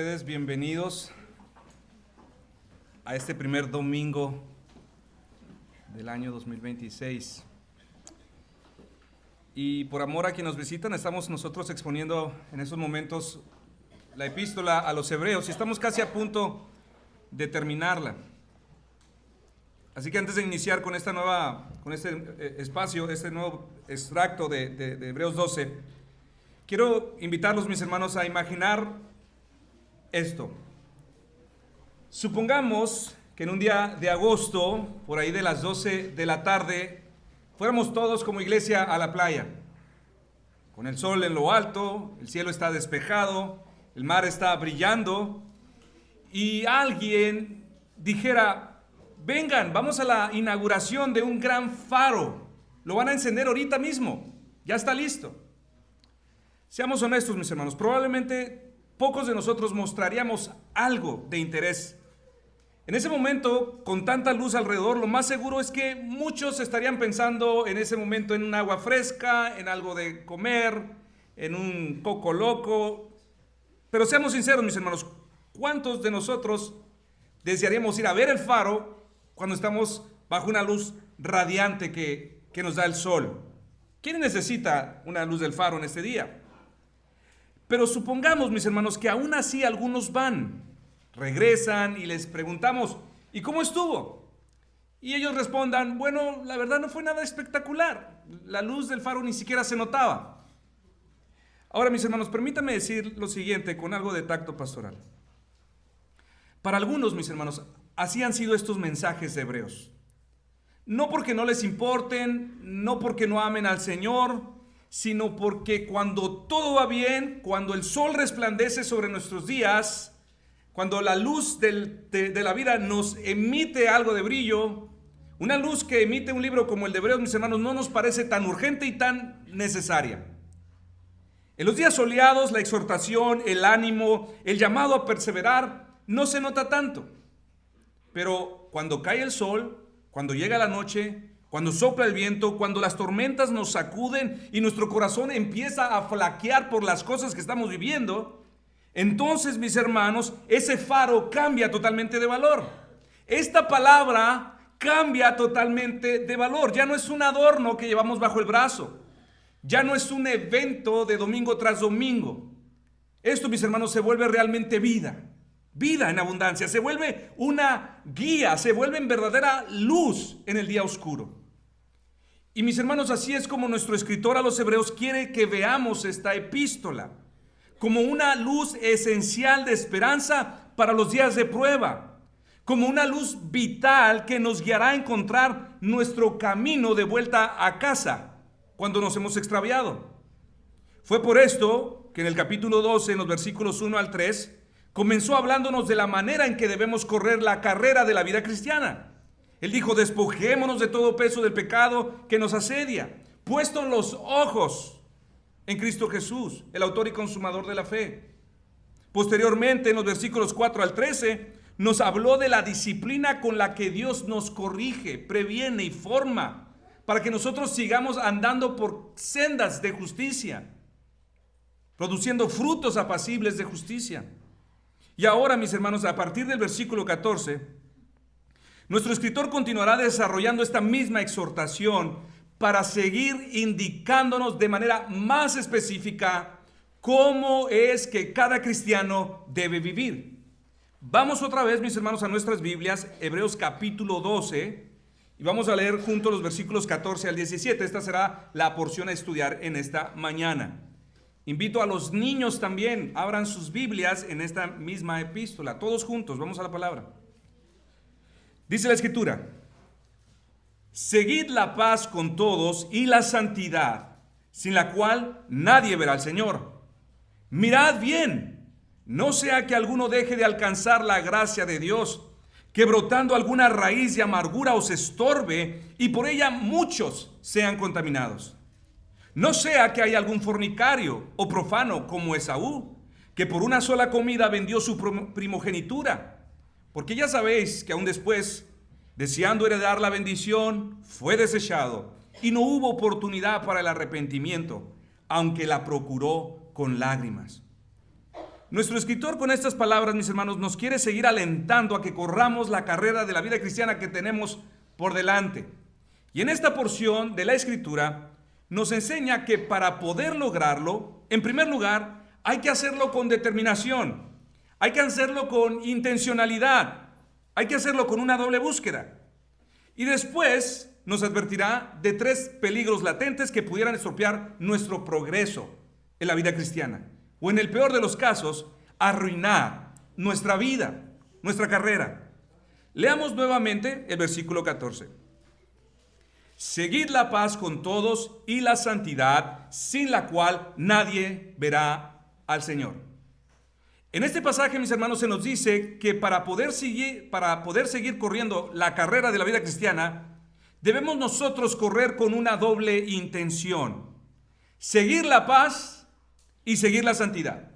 Ustedes bienvenidos a este primer domingo del año 2026. Y por amor a quienes nos visitan, estamos nosotros exponiendo en estos momentos la epístola a los hebreos y estamos casi a punto de terminarla. Así que antes de iniciar con este espacio, este nuevo extracto de Hebreos 12, quiero invitarlos, mis hermanos, a imaginar esto. Supongamos que en un día de agosto, por ahí de las 12 de la tarde, fuéramos todos como iglesia a la playa, con el sol en lo alto, el cielo está despejado, el mar está brillando, y alguien dijera: vengan, vamos a la inauguración de un gran faro, lo van a encender ahorita mismo, ya está listo. Seamos honestos, mis hermanos, probablemente pocos de nosotros mostraríamos algo de interés. En ese momento, con tanta luz alrededor, lo más seguro es que muchos estarían pensando en ese momento en un agua fresca, en algo de comer, en un coco loco. Pero seamos sinceros, mis hermanos, ¿cuántos de nosotros desearíamos ir a ver el faro cuando estamos bajo una luz radiante que nos da el sol? ¿Quién necesita una luz del faro en este día? Pero supongamos, mis hermanos, que aún así algunos van, regresan y les preguntamos: ¿y cómo estuvo? Y ellos respondan: bueno, la verdad no fue nada espectacular, la luz del faro ni siquiera se notaba. Ahora, mis hermanos, permítanme decir lo siguiente con algo de tacto pastoral. Para algunos, mis hermanos, así han sido estos mensajes de Hebreos. No porque no les importen, no porque no amen al Señor, sino porque cuando todo va bien, cuando el sol resplandece sobre nuestros días, cuando la luz de la vida nos emite algo de brillo, una luz que emite un libro como el de Hebreos, mis hermanos, no nos parece tan urgente y tan necesaria. En los días soleados, la exhortación, el ánimo, el llamado a perseverar no se nota tanto. Pero cuando cae el sol, cuando llega la noche, cuando sopla el viento, cuando las tormentas nos sacuden y nuestro corazón empieza a flaquear por las cosas que estamos viviendo, entonces, mis hermanos, ese faro cambia totalmente de valor. Esta palabra cambia totalmente de valor. Ya no es un adorno que llevamos bajo el brazo. Ya no es un evento de domingo tras domingo. Esto, mis hermanos, se vuelve realmente vida. Vida en abundancia. Se vuelve una guía, se vuelve en verdadera luz en el día oscuro. Y mis hermanos, así es como nuestro escritor a los hebreos quiere que veamos esta epístola, como una luz esencial de esperanza para los días de prueba, como una luz vital que nos guiará a encontrar nuestro camino de vuelta a casa cuando nos hemos extraviado. Fue por esto que en el capítulo 12, en los versículos 1 al 3, comenzó hablándonos de la manera en que debemos correr la carrera de la vida cristiana. Él dijo: despojémonos de todo peso del pecado que nos asedia, puestos los ojos en Cristo Jesús, el autor y consumador de la fe. Posteriormente, en los versículos 4 al 13, nos habló de la disciplina con la que Dios nos corrige, previene y forma, para que nosotros sigamos andando por sendas de justicia, produciendo frutos apacibles de justicia. Y ahora, mis hermanos, a partir del versículo 14, nuestro escritor continuará desarrollando esta misma exhortación para seguir indicándonos de manera más específica cómo es que cada cristiano debe vivir. Vamos otra vez, mis hermanos, a nuestras Biblias, Hebreos capítulo 12, y vamos a leer juntos los versículos 14 al 17. Esta será la porción a estudiar en esta mañana. Invito a los niños también, abran sus Biblias en esta misma epístola, todos juntos, vamos a la palabra. Dice la Escritura: seguid la paz con todos y la santidad, sin la cual nadie verá al Señor. Mirad bien, no sea que alguno deje de alcanzar la gracia de Dios, que brotando alguna raíz de amargura os estorbe y por ella muchos sean contaminados. No sea que haya algún fornicario o profano como Esaú, que por una sola comida vendió su primogenitura. Porque ya sabéis que aún después, deseando heredar la bendición, fue desechado y no hubo oportunidad para el arrepentimiento, aunque la procuró con lágrimas. Nuestro escritor con estas palabras, mis hermanos, nos quiere seguir alentando a que corramos la carrera de la vida cristiana que tenemos por delante. Y en esta porción de la Escritura nos enseña que para poder lograrlo, en primer lugar, hay que hacerlo con determinación, hay que hacerlo con intencionalidad, hay que hacerlo con una doble búsqueda. Y después nos advertirá de 3 peligros latentes que pudieran estropear nuestro progreso en la vida cristiana, o en el peor de los casos, arruinar nuestra vida, nuestra carrera. Leamos nuevamente el versículo 14. Seguid la paz con todos y la santidad, sin la cual nadie verá al Señor. En este pasaje, mis hermanos, se nos dice que para poder seguir corriendo la carrera de la vida cristiana, debemos nosotros correr con una doble intención: seguir la paz y seguir la santidad.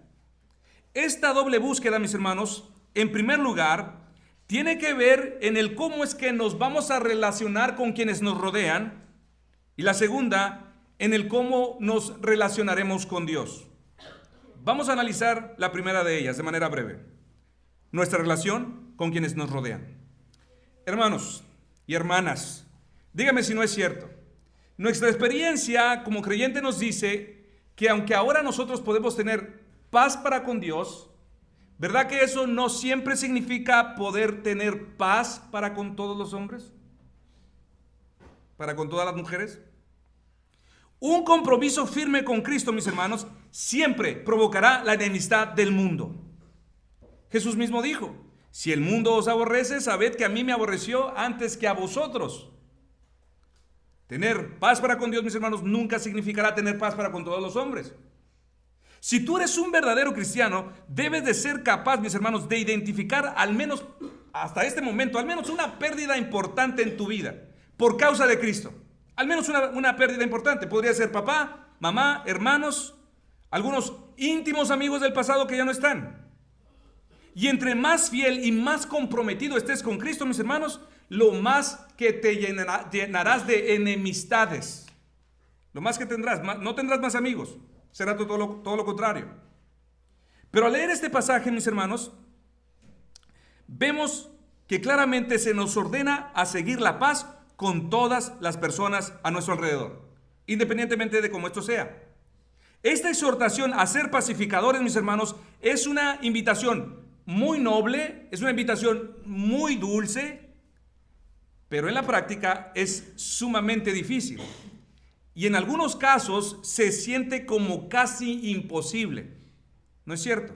Esta doble búsqueda, mis hermanos, en primer lugar, tiene que ver en el cómo es que nos vamos a relacionar con quienes nos rodean, y la segunda, en el cómo nos relacionaremos con Dios. Vamos a analizar la primera de ellas de manera breve: nuestra relación con quienes nos rodean. Hermanos y hermanas, dígame si no es cierto. Nuestra experiencia como creyente nos dice que aunque ahora nosotros podemos tener paz para con Dios, ¿verdad que eso no siempre significa poder tener paz para con todos los hombres? ¿Para con todas las mujeres? Un compromiso firme con Cristo, mis hermanos, siempre provocará la enemistad del mundo. Jesús mismo dijo: si el mundo os aborrece, sabed que a mí me aborreció antes que a vosotros. Tener paz para con Dios, mis hermanos, nunca significará tener paz para con todos los hombres. Si tú eres un verdadero cristiano, debes de ser capaz, mis hermanos, de identificar al menos hasta este momento, al menos una pérdida importante en tu vida por causa de Cristo. Al menos una pérdida importante. Podría ser papá, mamá, hermanos, algunos íntimos amigos del pasado que ya no están. Y entre más fiel y más comprometido estés con Cristo, mis hermanos, lo más que te llenarás de enemistades. Lo más que tendrás, no tendrás más amigos. Será todo lo contrario. Pero al leer este pasaje, mis hermanos, vemos que claramente se nos ordena a seguir la paz con todas las personas a nuestro alrededor, independientemente de cómo esto sea. Esta exhortación a ser pacificadores, mis hermanos, es una invitación muy noble, es una invitación muy dulce, pero en la práctica es sumamente difícil. Y en algunos casos se siente como casi imposible. ¿No es cierto?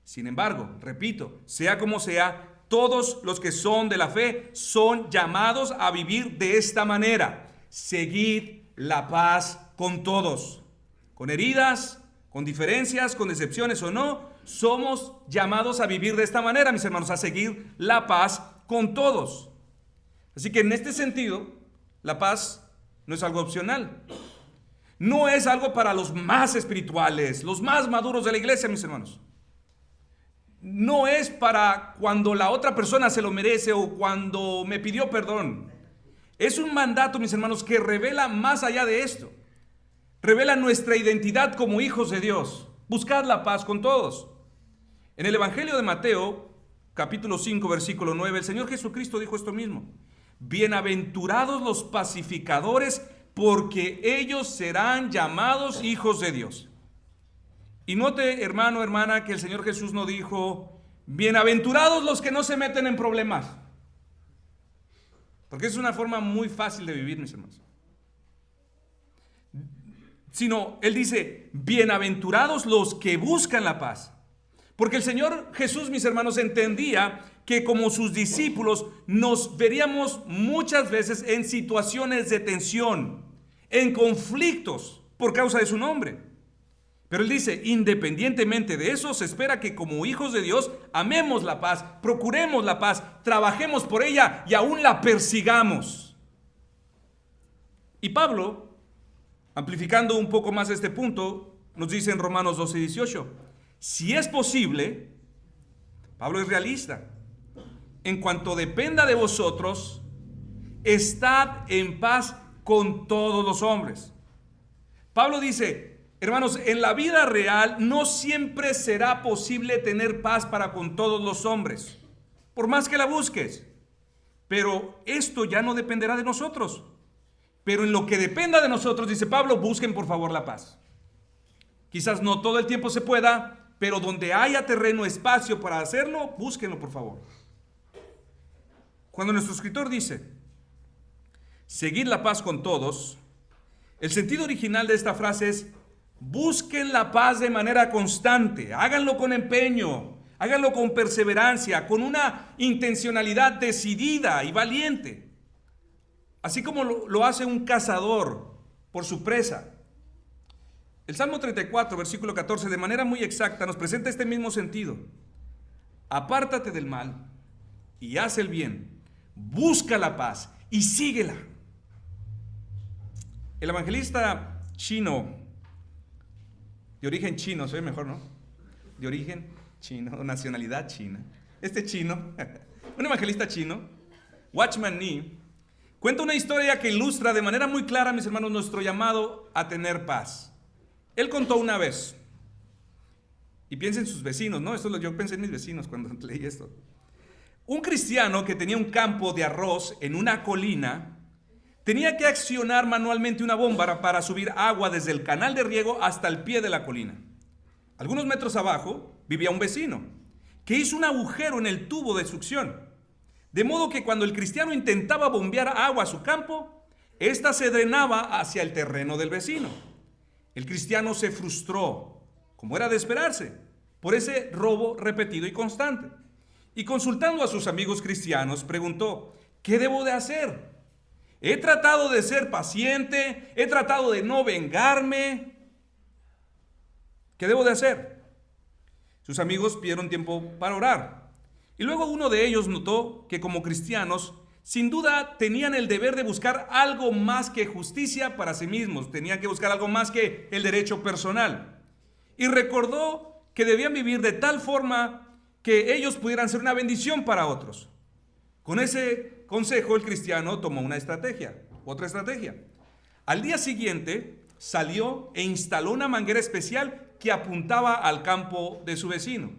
Sin embargo, repito, sea como sea, todos los que son de la fe son llamados a vivir de esta manera. Seguid la paz con todos. Con heridas, con diferencias, con decepciones o no, somos llamados a vivir de esta manera, mis hermanos, a seguir la paz con todos. Así que en este sentido, la paz no es algo opcional. No es algo para los más espirituales, los más maduros de la iglesia, mis hermanos. No es para cuando la otra persona se lo merece o cuando me pidió perdón. Es un mandato, mis hermanos, que revela más allá de esto. Revela nuestra identidad como hijos de Dios. Buscad la paz con todos. En el Evangelio de Mateo, capítulo 5, versículo 9, el Señor Jesucristo dijo esto mismo: bienaventurados los pacificadores, porque ellos serán llamados hijos de Dios. Y note, hermano, hermana, que el Señor Jesús no dijo: bienaventurados los que no se meten en problemas. Porque es una forma muy fácil de vivir, mis hermanos. Sino, Él dice: bienaventurados los que buscan la paz. Porque el Señor Jesús, mis hermanos, entendía que como sus discípulos nos veríamos muchas veces en situaciones de tensión, en conflictos por causa de su nombre. Pero Él dice: independientemente de eso, se espera que como hijos de Dios amemos la paz, procuremos la paz, trabajemos por ella y aún la persigamos. Y Pablo, amplificando un poco más este punto, nos dice en Romanos 12:18, si es posible, Pablo es realista, en cuanto dependa de vosotros, estad en paz con todos los hombres. Pablo dice: Hermanos, en la vida real no siempre será posible tener paz para con todos los hombres, por más que la busques. Pero esto ya no dependerá de nosotros. Pero en lo que dependa de nosotros, dice Pablo, busquen por favor la paz. Quizás no todo el tiempo se pueda, pero donde haya terreno, espacio para hacerlo, búsquenlo por favor. Cuando nuestro escritor dice, seguid la paz con todos, el sentido original de esta frase es, busquen la paz de manera constante, háganlo con empeño, háganlo con perseverancia, con una intencionalidad decidida y valiente. Así como lo hace un cazador por su presa. El Salmo 34, versículo 14, de manera muy exacta nos presenta este mismo sentido. Apártate del mal y haz el bien, busca la paz y síguela. El evangelista chino, de origen chino, soy mejor, ¿no? De origen chino, nacionalidad china. Este chino, un evangelista chino, Watchman Nee, cuenta una historia que ilustra de manera muy clara, mis hermanos, nuestro llamado a tener paz. Él contó una vez, y piensa en sus vecinos, ¿no? Yo pensé en mis vecinos cuando leí esto. Un cristiano que tenía un campo de arroz en una colina, tenía que accionar manualmente una bomba para subir agua desde el canal de riego hasta el pie de la colina. Algunos metros abajo vivía un vecino, que hizo un agujero en el tubo de succión. De modo que cuando el cristiano intentaba bombear agua a su campo, ésta se drenaba hacia el terreno del vecino. El cristiano se frustró, como era de esperarse, por ese robo repetido y constante. Y consultando a sus amigos cristianos, preguntó, ¿qué debo de hacer? He tratado de ser paciente, he tratado de no vengarme. ¿Qué debo de hacer? Sus amigos pidieron tiempo para orar. Y luego uno de ellos notó que como cristianos, sin duda tenían el deber de buscar algo más que justicia para sí mismos. Tenían que buscar algo más que el derecho personal. Y recordó que debían vivir de tal forma que ellos pudieran ser una bendición para otros. Con ese consejo el cristiano tomó otra estrategia. Al día siguiente salió e instaló una manguera especial que apuntaba al campo de su vecino.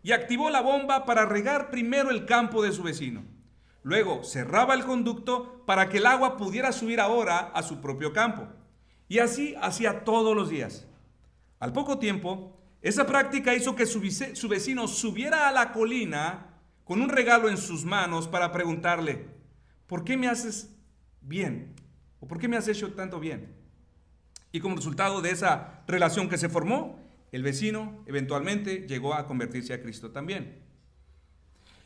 Y activó la bomba para regar primero el campo de su vecino. Luego cerraba el conducto para que el agua pudiera subir ahora a su propio campo. Y así hacía todos los días. Al poco tiempo, esa práctica hizo que su vecino subiera a la colina con un regalo en sus manos para preguntarle, ¿por qué me haces bien? ¿O por qué me has hecho tanto bien? Y como resultado de esa relación que se formó, el vecino eventualmente llegó a convertirse a Cristo también.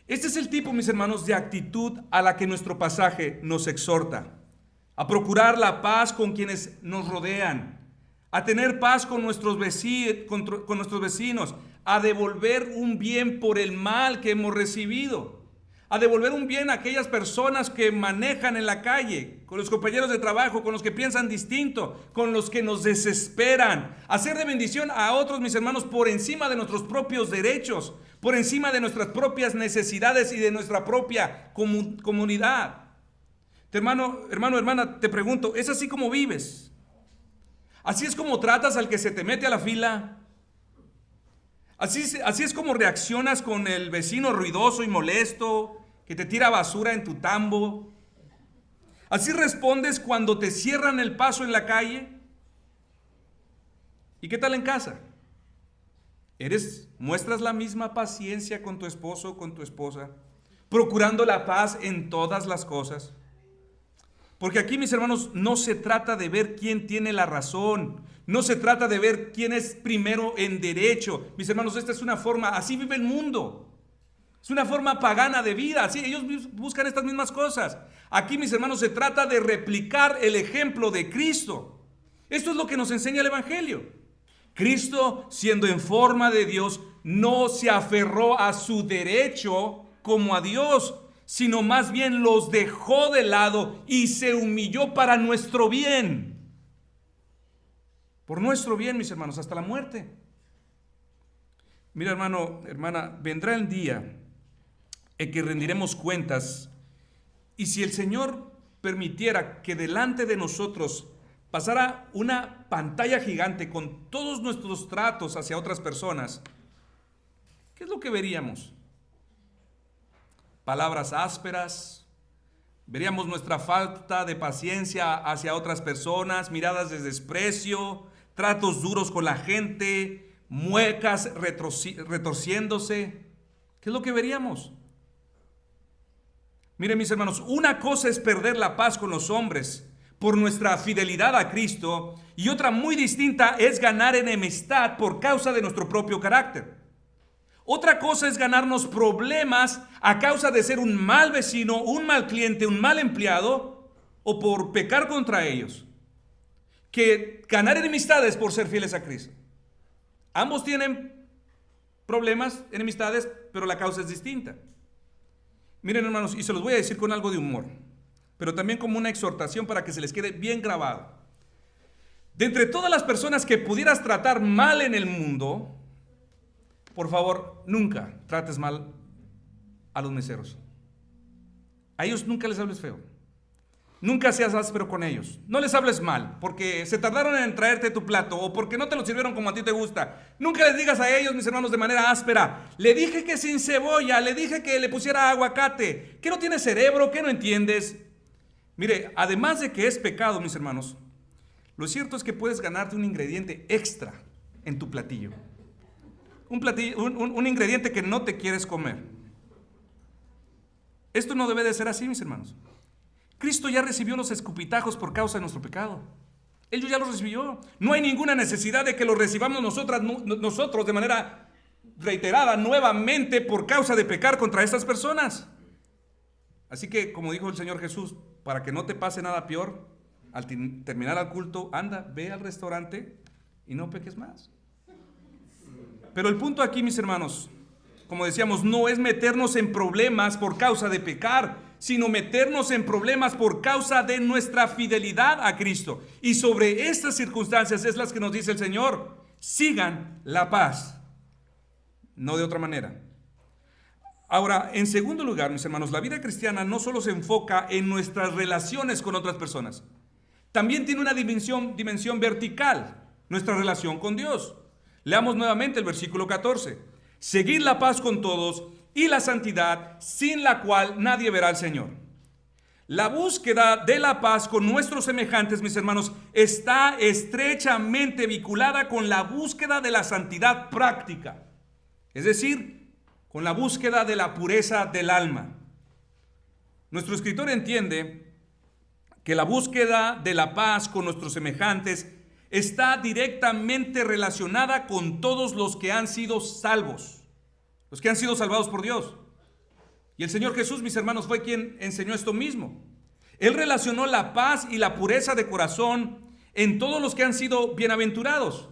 Este es el tipo, mis hermanos, de actitud a la que nuestro pasaje nos exhorta. A procurar la paz con quienes nos rodean, a tener paz con nuestros vecinos, a devolver un bien por el mal que hemos recibido, a devolver un bien a aquellas personas que manejan en la calle, con los compañeros de trabajo, con los que piensan distinto, con los que nos desesperan, a ser de bendición a otros, mis hermanos, por encima de nuestros propios derechos, por encima de nuestras propias necesidades y de nuestra propia comunidad. Hermano, hermana, te pregunto, ¿es así como vives? ¿Así es como tratas al que se te mete a la fila? ¿Así es como reaccionas con el vecino ruidoso y molesto que te tira basura en tu tambo? ¿Así respondes cuando te cierran el paso en la calle? ¿Y qué tal en casa? ¿Muestras la misma paciencia con tu esposo o con tu esposa, procurando la paz en todas las cosas? Porque aquí, mis hermanos, no se trata de ver quién tiene la razón, no se trata de ver quién es primero en derecho. Mis hermanos, esta es una forma, así vive el mundo. Es una forma pagana de vida, así ellos buscan estas mismas cosas. Aquí, mis hermanos, se trata de replicar el ejemplo de Cristo. Esto es lo que nos enseña el Evangelio. Cristo, siendo en forma de Dios, no se aferró a su derecho como a Dios, sino más bien los dejó de lado y se humilló para nuestro bien. Por nuestro bien, mis hermanos, hasta la muerte. Mira, hermano, hermana, vendrá el día en que rendiremos cuentas, y si el Señor permitiera que delante de nosotros pasara una pantalla gigante con todos nuestros tratos hacia otras personas, ¿qué es lo que veríamos? Palabras ásperas, veríamos nuestra falta de paciencia hacia otras personas, miradas de desprecio, tratos duros con la gente, muecas retorciéndose. ¿Qué es lo que veríamos? Miren, mis hermanos, una cosa es perder la paz con los hombres por nuestra fidelidad a Cristo, y otra muy distinta es ganar enemistad por causa de nuestro propio carácter. Otra cosa es ganarnos problemas a causa de ser un mal vecino, un mal cliente, un mal empleado, o por pecar contra ellos, que ganar enemistades por ser fieles a Cristo. Ambos tienen problemas, enemistades, pero la causa es distinta. Miren, hermanos, y se los voy a decir con algo de humor, pero también como una exhortación para que se les quede bien grabado. De entre todas las personas que pudieras tratar mal en el mundo, por favor, nunca trates mal a los meseros. A ellos nunca les hables feo. Nunca seas áspero con ellos. No les hables mal porque se tardaron en traerte tu plato o porque no te lo sirvieron como a ti te gusta. Nunca les digas a ellos, mis hermanos, de manera áspera: le dije que sin cebolla, le dije que le pusiera aguacate. ¿Qué no tienes cerebro? ¿Qué no entiendes? Mire, además de que es pecado, mis hermanos, lo cierto es que puedes ganarte un ingrediente extra en tu platillo. Un ingrediente que no te quieres comer. Esto no debe de ser así, mis hermanos. Cristo ya recibió los escupitajos por causa de nuestro pecado. Él ya los recibió. No hay ninguna necesidad de que los recibamos nosotros de manera reiterada, nuevamente, por causa de pecar contra estas personas. Así que, como dijo el Señor Jesús, para que no te pase nada peor, al terminar el culto, anda, ve al restaurante y no peques más. Pero el punto aquí, mis hermanos, como decíamos, no es meternos en problemas por causa de pecar, sino meternos en problemas por causa de nuestra fidelidad a Cristo. Y sobre estas circunstancias es las que nos dice el Señor: sigan la paz, no de otra manera. Ahora, en segundo lugar, mis hermanos, la vida cristiana no solo se enfoca en nuestras relaciones con otras personas, también tiene una dimensión vertical, nuestra relación con Dios. Leamos nuevamente el versículo 14. Seguid la paz con todos y la santidad, sin la cual nadie verá al Señor. La búsqueda de la paz con nuestros semejantes, mis hermanos, está estrechamente vinculada con la búsqueda de la santidad práctica, es decir, con la búsqueda de la pureza del alma. Nuestro escritor entiende que la búsqueda de la paz con nuestros semejantes está directamente relacionada con todos los que han sido salvos, los que han sido salvados por Dios. Y el Señor Jesús, mis hermanos, fue quien enseñó esto mismo. Él relacionó la paz y la pureza de corazón en todos los que han sido bienaventurados.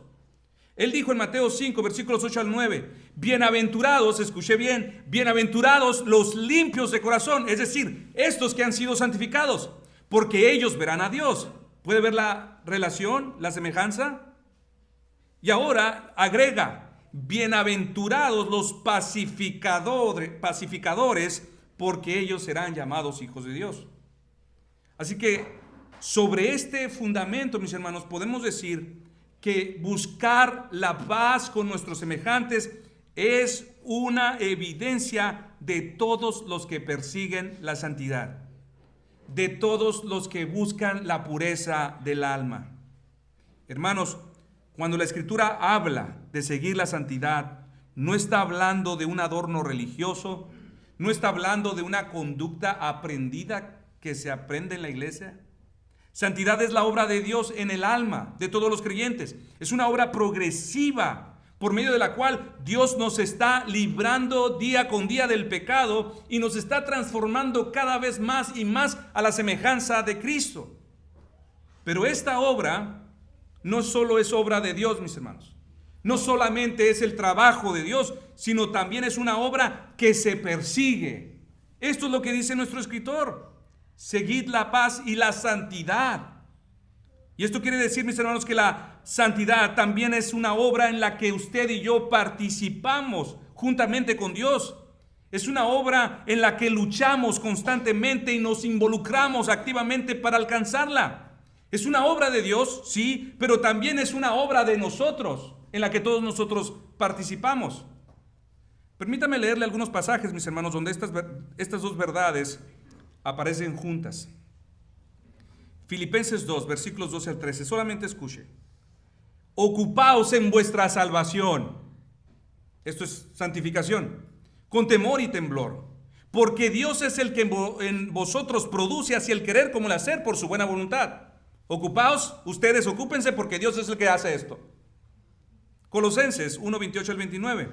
Él dijo en Mateo 5, versículos 8 al 9, bienaventurados, escuché bien, bienaventurados los limpios de corazón, es decir, estos que han sido santificados, porque ellos verán a Dios. ¿Puede ver la relación, la semejanza? Y ahora agrega: bienaventurados los pacificadores, porque ellos serán llamados hijos de Dios. Así que sobre este fundamento, mis hermanos, podemos decir que buscar la paz con nuestros semejantes es una evidencia de todos los que persiguen la santidad, de todos los que buscan la pureza del alma. Hermanos, cuando la Escritura habla de seguir la santidad, no está hablando de un adorno religioso, no está hablando de una conducta aprendida que se aprende en la iglesia. Santidad es la obra de Dios en el alma de todos los creyentes. Es una obra progresiva por medio de la cual Dios nos está librando día con día del pecado y nos está transformando cada vez más y más a la semejanza de Cristo. Pero esta obra no solo es obra de Dios, mis hermanos. No solamente es el trabajo de Dios, sino también es una obra que se persigue. Esto es lo que dice nuestro escritor: seguid la paz y la santidad. Y esto quiere decir, mis hermanos, que la santidad también es una obra en la que usted y yo participamos juntamente con Dios. Es una obra en la que luchamos constantemente y nos involucramos activamente para alcanzarla. Es una obra de Dios, sí, pero también es una obra de nosotros, en la que todos nosotros participamos. Permítame leerle algunos pasajes, mis hermanos, donde estas dos verdades aparecen juntas. Filipenses 2, versículos 12 al 13. Solamente escuche. Ocupaos en vuestra salvación. Esto es santificación. Con temor y temblor. Porque Dios es el que en vosotros produce así el querer como el hacer por su buena voluntad. Ocupaos, ustedes ocúpense porque Dios es el que hace esto. Colosenses 1, 28 al 29.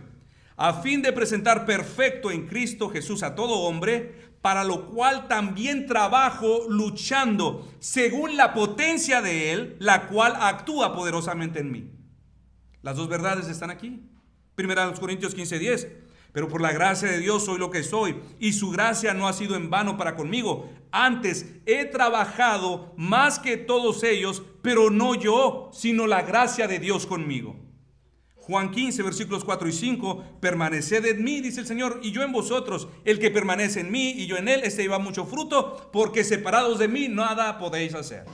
A fin de presentar perfecto en Cristo Jesús a todo hombre, para lo cual también trabajo luchando según la potencia de Él, la cual actúa poderosamente en mí. Las dos verdades están aquí. Primera Corintios 15:10. Pero por la gracia de Dios soy lo que soy, y su gracia no ha sido en vano para conmigo. Antes he trabajado más que todos ellos, pero no yo, sino la gracia de Dios conmigo. Juan 15, versículos 4 y 5, permaneced en mí, dice el Señor, y yo en vosotros. El que permanece en mí y yo en él, este lleva mucho fruto, porque separados de mí nada podéis hacer.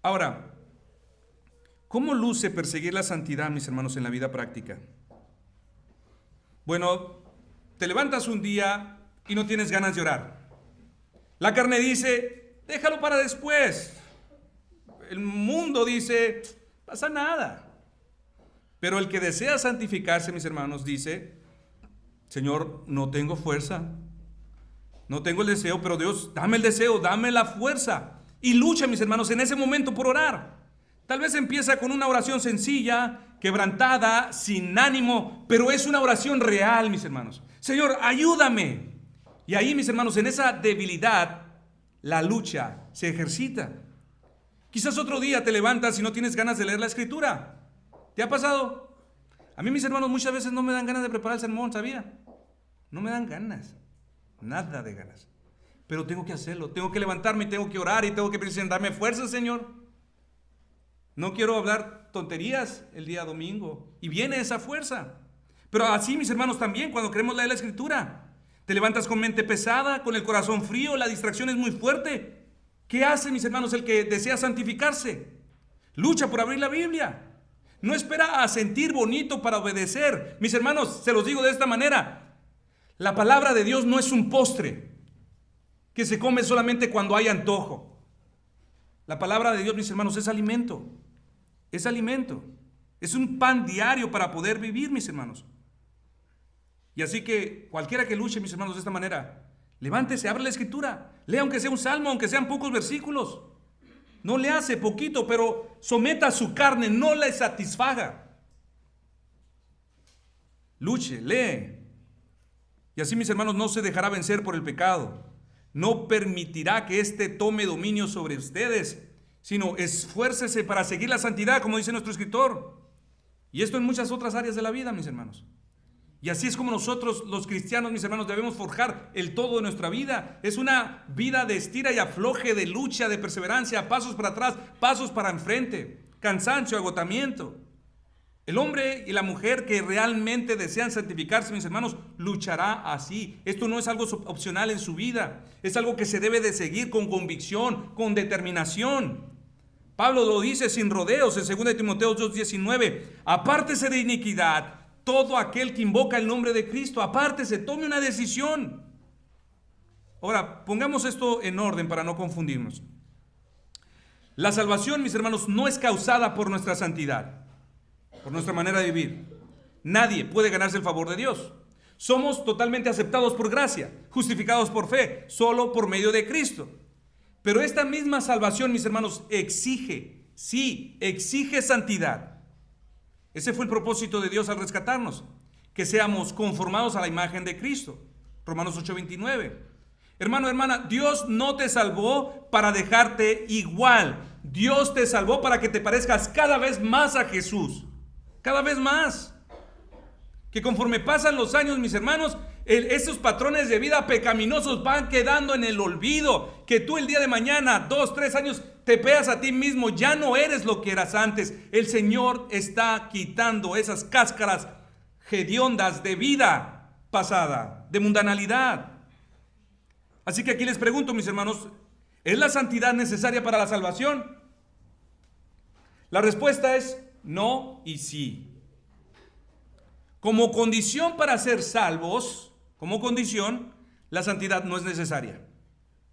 Ahora, ¿cómo luce perseguir la santidad, mis hermanos, en la vida práctica? Bueno, te levantas un día y no tienes ganas de orar. La carne dice, déjalo para después. El mundo dice, pasa nada. Pero el que desea santificarse, mis hermanos, dice, Señor, no tengo fuerza, no tengo el deseo, pero Dios, dame el deseo, dame la fuerza. Y lucha, mis hermanos, en ese momento por orar. Tal vez empieza con una oración sencilla, quebrantada, sin ánimo, pero es una oración real, mis hermanos. Señor, ayúdame. Y ahí, mis hermanos, en esa debilidad, la lucha se ejercita. Quizás otro día te levantas y no tienes ganas de leer la Escritura. ¿Te ha pasado? A mí, mis hermanos, muchas veces no me dan ganas de preparar el sermón, ¿sabía? No me dan ganas, nada de ganas. Pero tengo que hacerlo, tengo que levantarme, tengo que orar y tengo que presentarme fuerza, Señor. No quiero hablar tonterías el día domingo. Y viene esa fuerza. Pero así, mis hermanos, también cuando queremos leer la Escritura, te levantas con mente pesada, con el corazón frío, la distracción es muy fuerte. ¿Qué hace, mis hermanos, el que desea santificarse? Lucha por abrir la Biblia. No espera a sentir bonito para obedecer. Mis hermanos, se los digo de esta manera. La palabra de Dios no es un postre que se come solamente cuando hay antojo. La palabra de Dios, mis hermanos, es alimento. Es alimento. Es un pan diario para poder vivir, mis hermanos. Y así que cualquiera que luche, mis hermanos, de esta manera, levántese, abra la Escritura. Lea aunque sea un salmo, aunque sean pocos versículos. No le hace poquito, pero someta a su carne, no le satisfaga. Luche, lee. Y así, mis hermanos, no se dejará vencer por el pecado. No permitirá que éste tome dominio sobre ustedes, sino esfuércese para seguir la santidad, como dice nuestro escritor. Y esto en muchas otras áreas de la vida, mis hermanos. Y así es como nosotros, los cristianos, mis hermanos, debemos forjar el todo de nuestra vida. Es una vida de estira y afloje, de lucha, de perseverancia, pasos para atrás, pasos para enfrente, cansancio, agotamiento. El hombre y la mujer que realmente desean santificarse, mis hermanos, luchará así. Esto no es algo opcional en su vida, es algo que se debe de seguir con convicción, con determinación. Pablo lo dice sin rodeos en 2 Timoteo 2:19. Apártese de iniquidad. Todo aquel que invoca el nombre de Cristo, apártese, tome una decisión. Ahora, pongamos esto en orden para no confundirnos. La salvación, mis hermanos, no es causada por nuestra santidad, por nuestra manera de vivir. Nadie puede ganarse el favor de Dios. Somos totalmente aceptados por gracia, justificados por fe, solo por medio de Cristo. Pero esta misma salvación, mis hermanos, exige santidad. Ese fue el propósito de Dios al rescatarnos, que seamos conformados a la imagen de Cristo. Romanos 8:29. Hermano, hermana, Dios no te salvó para dejarte igual. Dios te salvó para que te parezcas cada vez más a Jesús. Cada vez más. Que conforme pasan los años, mis hermanos, esos patrones de vida pecaminosos van quedando en el olvido. Que tú el día de mañana, 2, 3 años, te veas a ti mismo, ya no eres lo que eras antes. El Señor está quitando esas cáscaras hediondas de vida pasada, de mundanalidad. Así que aquí les pregunto, mis hermanos, ¿Es la santidad necesaria para la salvación? La respuesta es no y sí. Como condición para ser salvos, como condición, la santidad no es necesaria.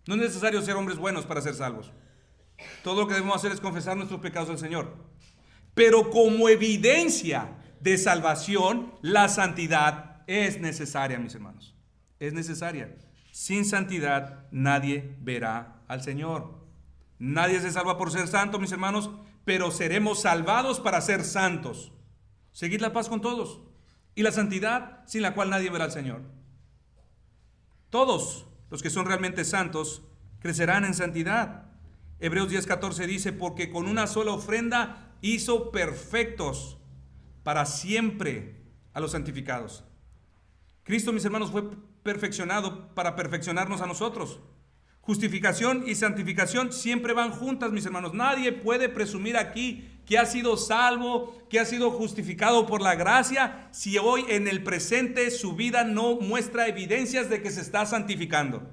No es necesario ser hombres buenos para ser salvos. Todo lo que debemos hacer es confesar nuestros pecados al Señor. Pero como evidencia de salvación, la santidad es necesaria, mis hermanos. Es necesaria. Sin santidad nadie verá al Señor. Nadie se salva por ser santo, mis hermanos, pero seremos salvados para ser santos. Seguid la paz con todos. Y la santidad sin la cual nadie verá al Señor. Todos los que son realmente santos crecerán en santidad. Hebreos 10:14 dice, porque con una sola ofrenda hizo perfectos para siempre a los santificados. Cristo, mis hermanos, fue perfeccionado para perfeccionarnos a nosotros. Justificación y santificación siempre van juntas, mis hermanos. Nadie puede presumir aquí que ha sido salvo, que ha sido justificado por la gracia, si hoy en el presente su vida no muestra evidencias de que se está santificando.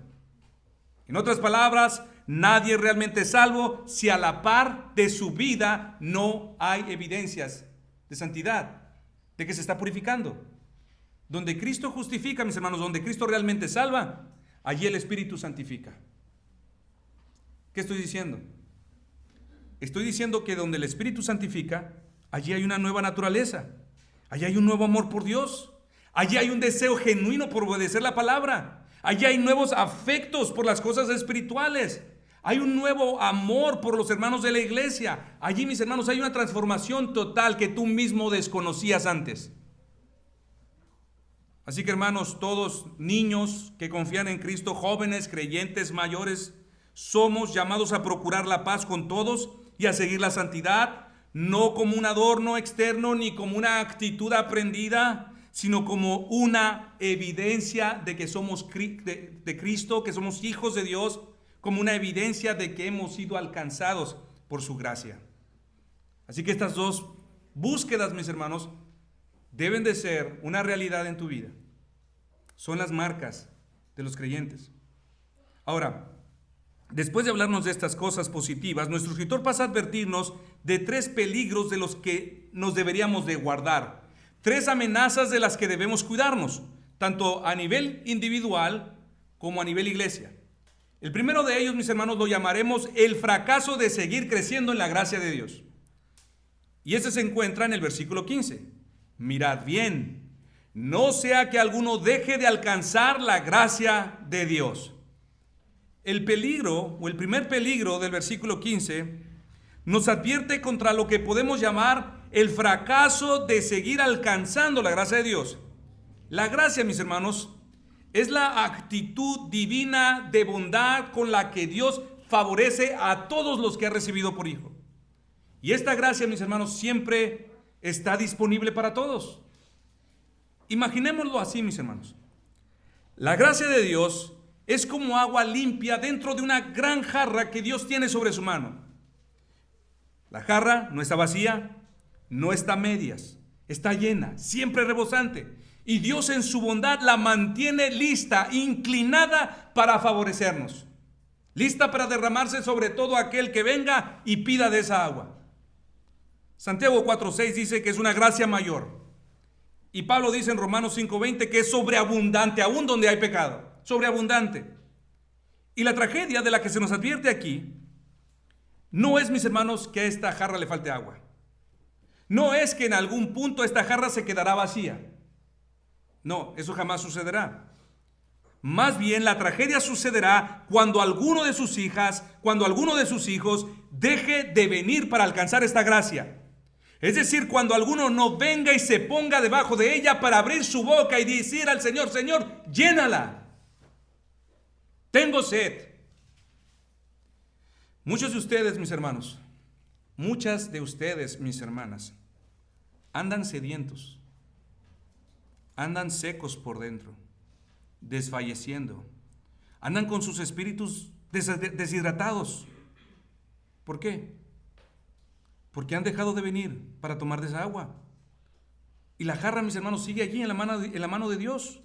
En otras palabras, nadie es realmente salvo si a la par de su vida no hay evidencias de santidad, de que se está purificando. Donde Cristo justifica, mis hermanos, donde Cristo realmente salva, allí el Espíritu santifica. ¿Qué estoy diciendo? Estoy diciendo que donde el Espíritu santifica, allí hay una nueva naturaleza, allí hay un nuevo amor por Dios, allí hay un deseo genuino por obedecer la palabra, allí hay nuevos afectos por las cosas espirituales, hay un nuevo amor por los hermanos de la iglesia. Allí, mis hermanos, hay una transformación total que tú mismo desconocías antes. Así que, hermanos, todos niños que confían en Cristo, jóvenes, creyentes, mayores, somos llamados a procurar la paz con todos y a seguir la santidad, no como un adorno externo ni como una actitud aprendida, sino como una evidencia de que somos de Cristo, que somos hijos de Dios, como una evidencia de que hemos sido alcanzados por su gracia. Así que estas dos búsquedas, mis hermanos, deben de ser una realidad en tu vida. Son las marcas de los creyentes. Ahora, después de hablarnos de estas cosas positivas, nuestro escritor pasa a advertirnos de 3 peligros de los que nos deberíamos de guardar. 3 amenazas de las que debemos cuidarnos, tanto a nivel individual como a nivel iglesia. El primero de ellos, mis hermanos, lo llamaremos el fracaso de seguir creciendo en la gracia de Dios. Y ese se encuentra en el versículo 15. Mirad bien, no sea que alguno deje de alcanzar la gracia de Dios. El peligro, o el primer peligro del versículo 15, nos advierte contra lo que podemos llamar el fracaso de seguir alcanzando la gracia de Dios. La gracia, mis hermanos, es la actitud divina de bondad con la que Dios favorece a todos los que ha recibido por hijo. Y esta gracia, mis hermanos, siempre está disponible para todos. Imaginémoslo así, mis hermanos. La gracia de Dios es como agua limpia dentro de una gran jarra que Dios tiene sobre su mano. La jarra no está vacía, no está a medias, está llena, siempre rebosante. Y Dios en su bondad la mantiene lista, inclinada para favorecernos. Lista para derramarse sobre todo aquel que venga y pida de esa agua. Santiago 4:6 dice que es una gracia mayor. Y Pablo dice en Romanos 5:20 que es sobreabundante, aún donde hay pecado. Sobreabundante. Y la tragedia de la que se nos advierte aquí no es, mis hermanos, que a esta jarra le falte agua. No es que en algún punto esta jarra se quedará vacía. No, eso jamás sucederá. Más bien la tragedia sucederá cuando alguno de sus hijas, cuando alguno de sus hijos deje de venir para alcanzar esta gracia. Es decir, cuando alguno no venga y se ponga debajo de ella para abrir su boca y decir al Señor, Señor, llénala. Tengo sed. Muchos de ustedes, mis hermanos, muchas de ustedes, mis hermanas, andan sedientos, andan secos por dentro, desfalleciendo, andan con sus espíritus deshidratados. ¿Por qué? Porque han dejado de venir para tomar de esa agua. Y la jarra, mis hermanos, sigue allí en la mano de Dios.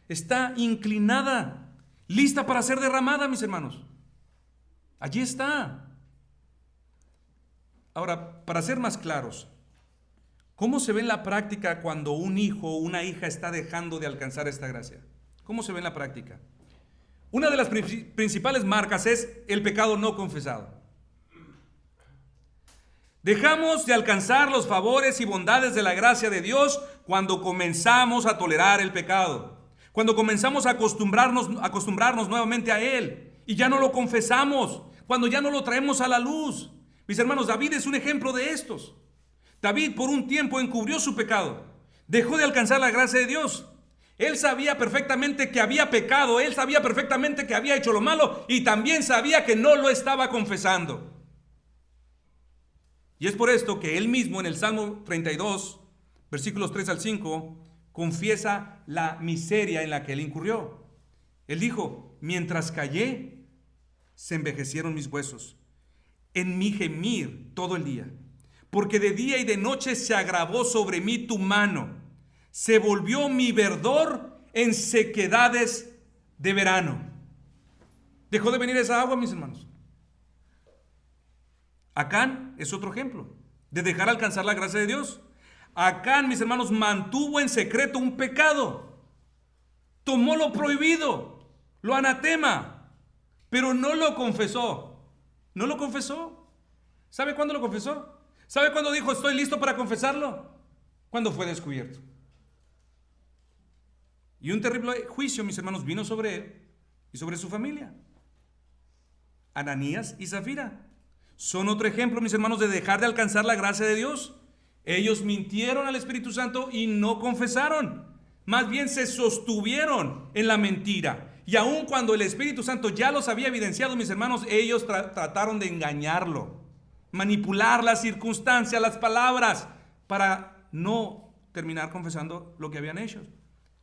Está inclinada, lista para ser derramada, mis hermanos. Allí está. Ahora, para ser más claros, ¿cómo se ve en la práctica cuando un hijo o una hija está dejando de alcanzar esta gracia? ¿Cómo se ve en la práctica? Una de las principales marcas es el pecado no confesado. Dejamos de alcanzar los favores y bondades de la gracia de Dios cuando comenzamos a tolerar el pecado, cuando comenzamos a acostumbrarnos nuevamente a él y ya no lo confesamos, cuando ya no lo traemos a la luz. Mis hermanos, David es un ejemplo de estos. David por un tiempo encubrió su pecado, dejó de alcanzar la gracia de Dios. Él sabía perfectamente que había pecado, él sabía perfectamente que había hecho lo malo y también sabía que no lo estaba confesando. Y es por esto que él mismo en el Salmo 32, versículos 3 al 5, confiesa la miseria en la que él incurrió. Él dijo: mientras callé, se envejecieron mis huesos, en mi gemir todo el día, porque de día y de noche se agravó sobre mí tu mano, se volvió mi verdor en sequedades de verano. Dejó de venir esa agua, mis hermanos. Acán es otro ejemplo de dejar alcanzar la gracia de Dios. Acán, mis hermanos, mantuvo en secreto un pecado. Tomó lo prohibido, lo anatema, pero no lo confesó. No lo confesó. ¿Sabe cuándo lo confesó? ¿Sabe cuándo dijo estoy listo para confesarlo? Cuando fue descubierto. Y un terrible juicio, mis hermanos, vino sobre él y sobre su familia. Ananías y Zafira son otro ejemplo, mis hermanos, de dejar de alcanzar la gracia de Dios. Ellos mintieron al Espíritu Santo y no confesaron. Más bien se sostuvieron en la mentira. Y aun cuando el Espíritu Santo ya los había evidenciado, mis hermanos, ellos trataron de engañarlo, manipular las circunstancias, las palabras, para no terminar confesando lo que habían hecho.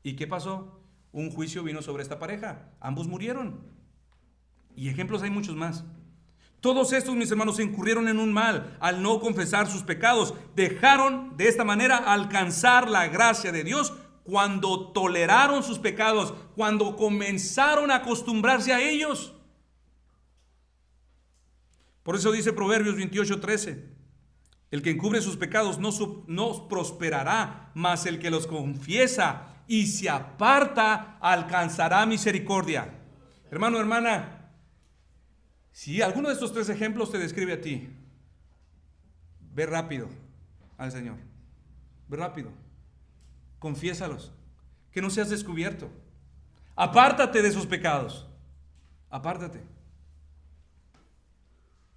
¿Y qué pasó? Un juicio vino sobre esta pareja. Ambos murieron. Y ejemplos hay muchos más. Todos estos, mis hermanos, incurrieron en un mal al no confesar sus pecados. Dejaron de esta manera alcanzar la gracia de Dios cuando toleraron sus pecados, cuando comenzaron a acostumbrarse a ellos. Por eso dice Proverbios 28:13: el que encubre sus pecados no prosperará, mas el que los confiesa y se aparta alcanzará misericordia. Hermano, hermana, si alguno de estos tres ejemplos te describe a ti, ve rápido al Señor. Ve rápido. Confiésalos. Que no seas descubierto. Apártate de esos pecados. Apártate.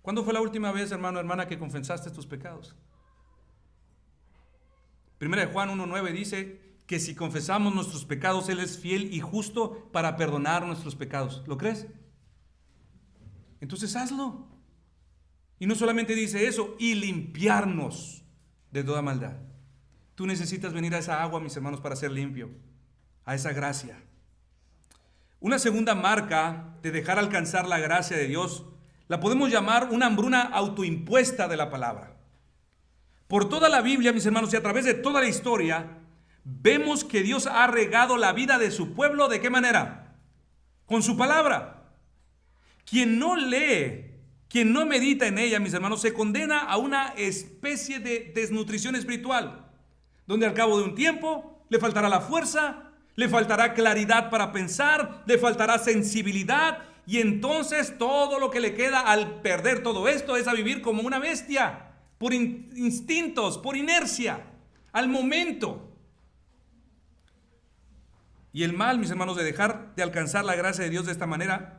¿Cuándo fue la última vez, hermano, hermana, que confesaste tus pecados? Primera de Juan 1:9 dice que si confesamos nuestros pecados, Él es fiel y justo para perdonar nuestros pecados. ¿Lo crees? Entonces hazlo. Y no solamente dice eso, y limpiarnos de toda maldad. Tú necesitas venir a esa agua, mis hermanos, para ser limpio, a esa gracia. Una segunda marca de dejar alcanzar la gracia de Dios la podemos llamar una hambruna autoimpuesta de la palabra. Por toda la Biblia, mis hermanos, y a través de toda la historia, vemos que Dios ha regado la vida de su pueblo. ¿De qué manera? Con su palabra. Quien no lee, quien no medita en ella, mis hermanos, se condena a una especie de desnutrición espiritual, donde al cabo de un tiempo le faltará la fuerza, le faltará claridad para pensar, le faltará sensibilidad, y entonces todo lo que le queda al perder todo esto es a vivir como una bestia, por instintos, por inercia, al momento. Y el mal, mis hermanos, de dejar de alcanzar la gracia de Dios de esta manera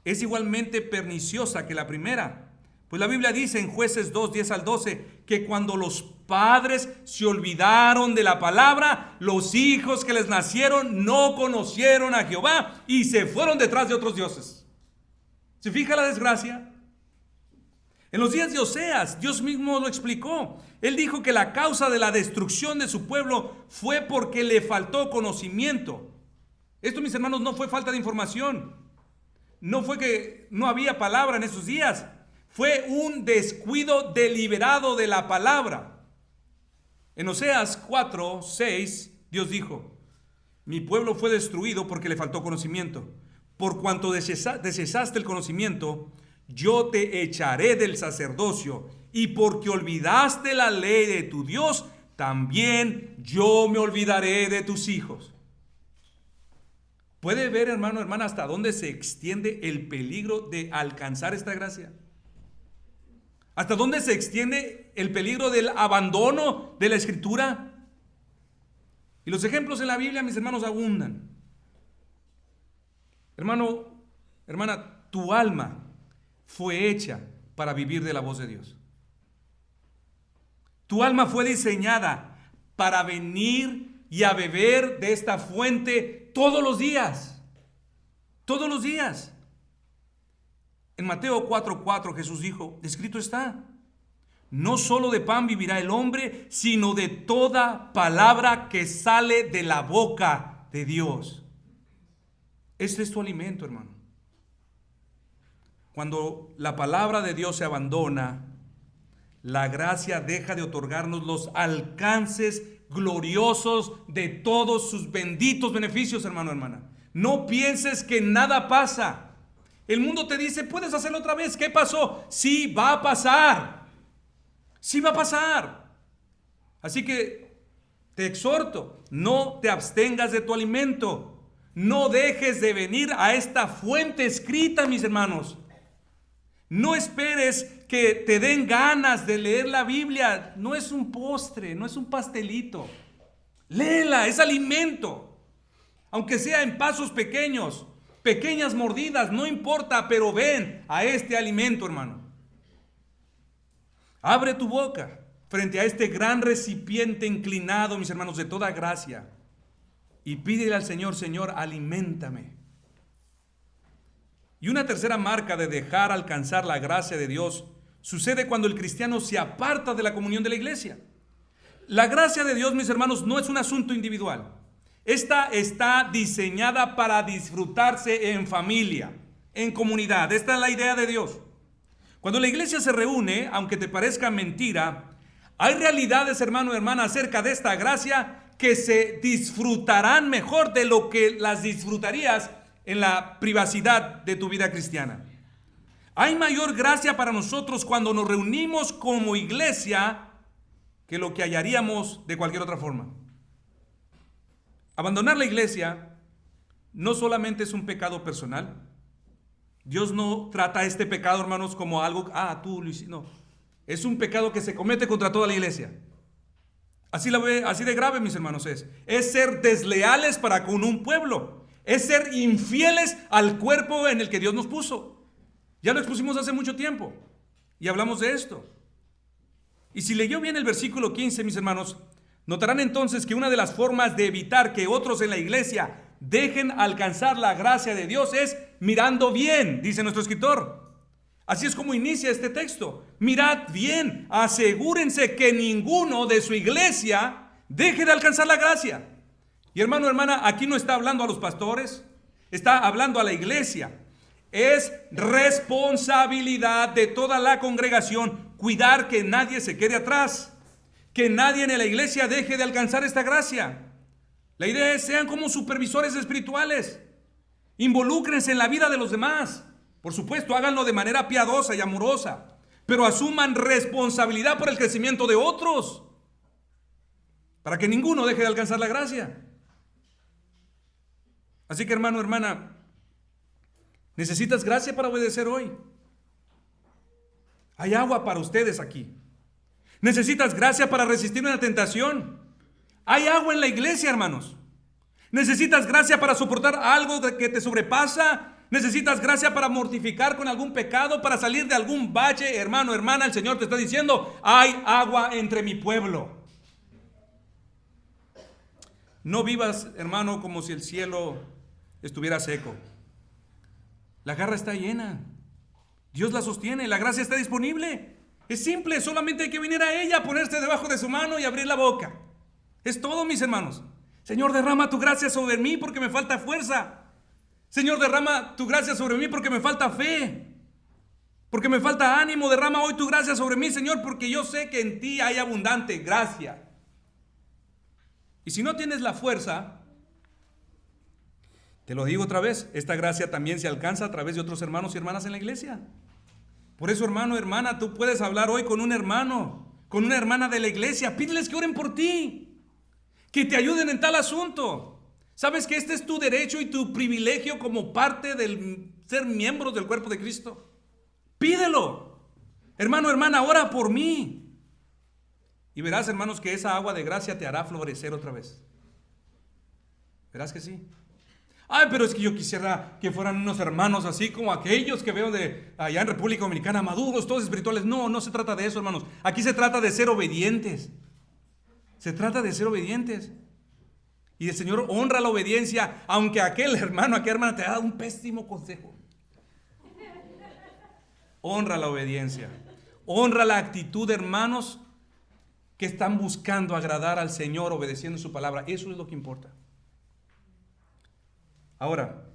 es igualmente perniciosa que la primera. Pues la Biblia dice en Jueces 2:10 al 12 que cuando los padres se olvidaron de la palabra, los hijos que les nacieron no conocieron a Jehová y se fueron detrás de otros dioses. ¿Se fija la desgracia? En los días de Oseas, Dios mismo lo explicó. Él dijo que la causa de la destrucción de su pueblo fue porque le faltó conocimiento. Esto, mis hermanos, no fue falta de información. No fue que no había palabra en esos días. Fue un descuido deliberado de la palabra. En Oseas 4:6, Dios dijo: mi pueblo fue destruido porque le faltó conocimiento. Por cuanto desechaste el conocimiento, yo te echaré del sacerdocio, y porque olvidaste la ley de tu Dios, también yo me olvidaré de tus hijos. ¿Puede ver, hermano, hermana, hasta dónde se extiende el peligro de alcanzar esta gracia? ¿Hasta dónde se extiende el peligro del abandono de la Escritura? Y los ejemplos en la Biblia, mis hermanos, abundan. Hermano, hermana, tu alma fue hecha para vivir de la voz de Dios. Tu alma fue diseñada para venir y a beber de esta fuente todos los días. Todos los días. En Mateo 4:4 Jesús dijo, escrito está, no solo de pan vivirá el hombre, sino de toda palabra que sale de la boca de Dios. Este es tu alimento, hermano. Cuando la palabra de Dios se abandona, la gracia deja de otorgarnos los alcances gloriosos de todos sus benditos beneficios, hermano, hermana. No pienses que nada pasa. El mundo te dice, puedes hacerlo otra vez. ¿Qué pasó? Sí, va a pasar. Sí va a pasar. Así que te exhorto, no te abstengas de tu alimento. No dejes de venir a esta fuente escrita, mis hermanos. No esperes que te den ganas de leer la Biblia. No es un postre, no es un pastelito. Léela, es alimento. Aunque sea en pasos pequeños, pequeñas mordidas, no importa, pero ven a este alimento, hermano. Abre tu boca frente a este gran recipiente inclinado, mis hermanos, de toda gracia. Y pídele al Señor, Señor, aliméntame. Y una tercera marca de dejar alcanzar la gracia de Dios sucede cuando el cristiano se aparta de la comunión de la iglesia. La gracia de Dios, mis hermanos, no es un asunto individual. Esta está diseñada para disfrutarse en familia, en comunidad. Esta es la idea de Dios. Cuando la iglesia se reúne, aunque te parezca mentira, hay realidades, hermano y hermana, acerca de esta gracia que se disfrutarán mejor de lo que las disfrutarías en la privacidad de tu vida cristiana. Hay mayor gracia para nosotros cuando nos reunimos como iglesia que lo que hallaríamos de cualquier otra forma. Abandonar la iglesia no solamente es un pecado personal. Dios no trata este pecado, hermanos, como algo, tú lo hiciste. No, es un pecado que se comete contra toda la iglesia. Así de grave, mis hermanos, es ser desleales para con un pueblo. Es ser infieles al cuerpo en el que Dios nos puso. Ya lo expusimos hace mucho tiempo y hablamos de esto. Y si leyó bien el versículo 15, mis hermanos, notarán entonces que una de las formas de evitar que otros en la iglesia dejen alcanzar la gracia de Dios es mirando bien, dice nuestro escritor. Así es como inicia este texto. Mirad bien, asegúrense que ninguno de su iglesia deje de alcanzar la gracia. Y hermano, hermana, aquí no está hablando a los pastores, está hablando a la iglesia. Es responsabilidad de toda la congregación cuidar que nadie se quede atrás, que nadie en la iglesia deje de alcanzar esta gracia. La idea es sean como supervisores espirituales, involúcrense en la vida de los demás. Por supuesto, háganlo de manera piadosa y amorosa, pero asuman responsabilidad por el crecimiento de otros, para que ninguno deje de alcanzar la gracia. Así que, hermano, hermana, ¿necesitas gracia para obedecer hoy? Hay agua para ustedes aquí. ¿Necesitas gracia para resistir una tentación? Hay agua en la iglesia, hermanos. ¿Necesitas gracia para soportar algo que te sobrepasa? ¿Necesitas gracia para mortificar con algún pecado, para salir de algún valle? Hermano, hermana, el Señor te está diciendo, hay agua entre mi pueblo. No vivas, hermano, como si el cielo estuviera seco. La jarra está llena. Dios la sostiene, la gracia está disponible. Es simple, solamente hay que venir a ella, ponerse debajo de su mano y abrir la boca. Es todo, mis hermanos. Señor, derrama tu gracia sobre mí porque me falta fuerza. Señor, derrama tu gracia sobre mí porque me falta fe, porque me falta ánimo. Derrama hoy tu gracia sobre mí, Señor, porque yo sé que en ti hay abundante gracia. Y si no tienes la fuerza, te lo digo otra vez, esta gracia también se alcanza a través de otros hermanos y hermanas en la iglesia. Por eso, hermano, hermana, tú puedes hablar hoy con un hermano, con una hermana de la iglesia. Pídeles que oren por ti, que te ayuden en tal asunto. Sabes que este es tu derecho y tu privilegio como parte del ser miembros del cuerpo de Cristo. Pídelo. Hermano, hermana, ora por mí. Y verás, hermanos, que esa agua de gracia te hará florecer otra vez. Verás que sí. Ay, pero es que yo quisiera que fueran unos hermanos así como aquellos que veo de allá en República Dominicana, maduros, todos espirituales. No, no se trata de eso, hermanos. Aquí se trata de ser obedientes. Se trata de ser obedientes. Y el Señor honra la obediencia, aunque aquel hermano, aquella hermana te ha dado un pésimo consejo. Honra la obediencia. Honra la actitud de hermanos que están buscando agradar al Señor, obedeciendo su palabra. Eso es lo que importa. Ahora,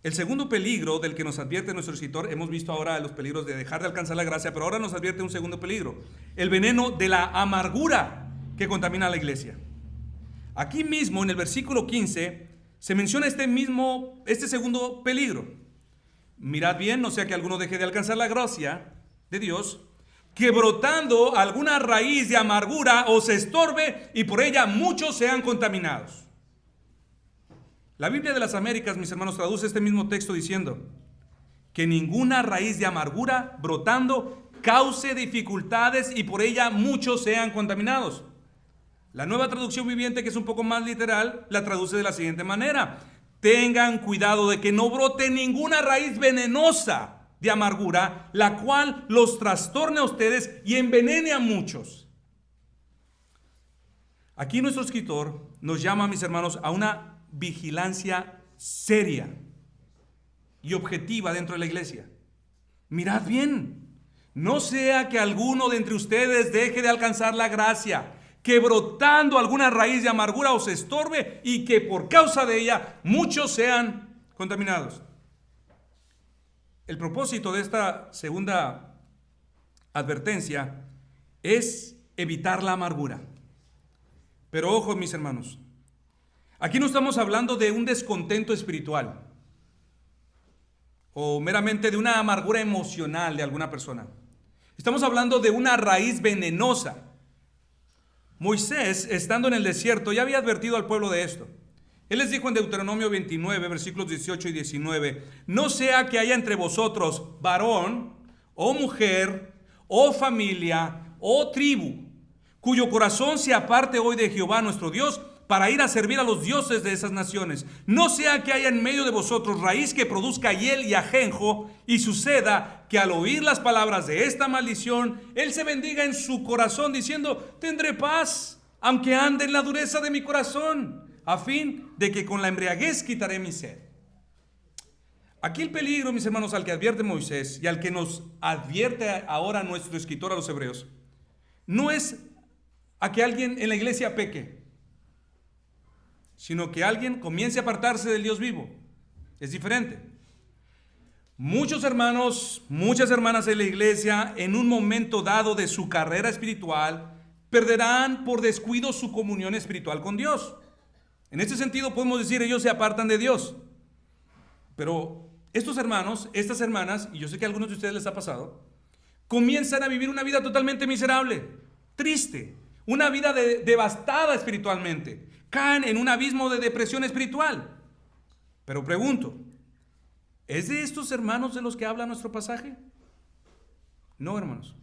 el segundo peligro del que nos advierte nuestro escritor, hemos visto ahora los peligros de dejar de alcanzar la gracia, pero ahora nos advierte un segundo peligro, el veneno de la amargura que contamina a la iglesia. Aquí mismo en el versículo 15 se menciona este segundo peligro. Mirad bien, no sea que alguno deje de alcanzar la gracia de Dios, que brotando alguna raíz de amargura os estorbe y por ella muchos sean contaminados. La Biblia de las Américas, mis hermanos, traduce este mismo texto diciendo que ninguna raíz de amargura brotando cause dificultades y por ella muchos sean contaminados. La Nueva Traducción Viviente, que es un poco más literal, la traduce de la siguiente manera: tengan cuidado de que no brote ninguna raíz venenosa de amargura, la cual los trastorne a ustedes y envenene a muchos. Aquí nuestro escritor nos llama, mis hermanos, a una vigilancia seria y objetiva dentro de la iglesia. Mirad bien, no sea que alguno de entre ustedes deje de alcanzar la gracia, que brotando alguna raíz de amargura os estorbe y que por causa de ella muchos sean contaminados. El propósito de esta segunda advertencia es evitar la amargura. Pero ojo, mis hermanos, aquí no estamos hablando de un descontento espiritual o meramente de una amargura emocional de alguna persona. Estamos hablando de una raíz venenosa. Moisés, estando en el desierto, ya había advertido al pueblo de esto. Él les dijo en Deuteronomio 29, versículos 18 y 19, no sea que haya entre vosotros varón o mujer o familia o tribu, cuyo corazón se aparte hoy de Jehová nuestro Dios, para ir a servir a los dioses de esas naciones. No sea que haya en medio de vosotros raíz que produzca hiel y ajenjo, y suceda que al oír las palabras de esta maldición, él se bendiga en su corazón, diciendo, tendré paz, aunque ande en la dureza de mi corazón, a fin de que con la embriaguez quitaré mi sed. Aquí el peligro, mis hermanos, al que advierte Moisés y al que nos advierte ahora nuestro escritor a los hebreos, no es a que alguien en la iglesia peque, sino que alguien comience a apartarse del Dios vivo. Es diferente. Muchos hermanos, muchas hermanas en la iglesia, en un momento dado de su carrera espiritual, perderán por descuido su comunión espiritual con Dios. En este sentido podemos decir, ellos se apartan de Dios. Pero estos hermanos, estas hermanas, y yo sé que a algunos de ustedes les ha pasado, comienzan a vivir una vida totalmente miserable, triste, una vida devastada espiritualmente. Caen en un abismo de depresión espiritual. Pero pregunto, ¿es de estos hermanos de los que habla nuestro pasaje? No, hermanos.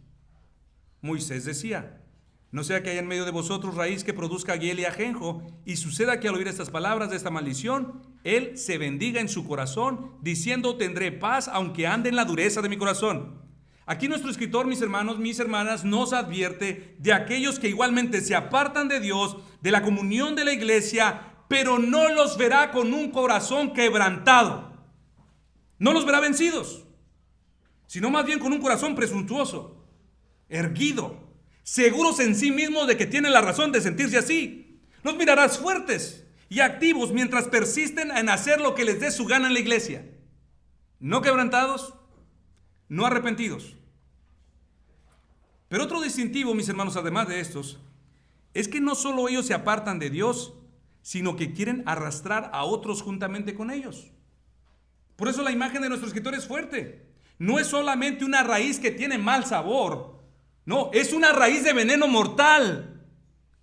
Moisés decía, no sea que haya en medio de vosotros raíz que produzca hiel y ajenjo, y suceda que al oír estas palabras de esta maldición, él se bendiga en su corazón, diciendo, tendré paz, aunque ande en la dureza de mi corazón. Aquí nuestro escritor, mis hermanos, mis hermanas, nos advierte de aquellos que igualmente se apartan de Dios, de la comunión de la iglesia, pero no los verá con un corazón quebrantado. No los verá vencidos, sino más bien con un corazón presuntuoso, erguido, seguros en sí mismos de que tienen la razón de sentirse así. Los mirarás fuertes y activos mientras persisten en hacer lo que les dé su gana en la iglesia. No quebrantados, no arrepentidos. Pero otro distintivo, mis hermanos, además de estos, es que no solo ellos se apartan de Dios, sino que quieren arrastrar a otros juntamente con ellos. Por eso la imagen de nuestro escritor es fuerte. no es solamente una raíz que tiene mal sabor. No, es una raíz de veneno mortal.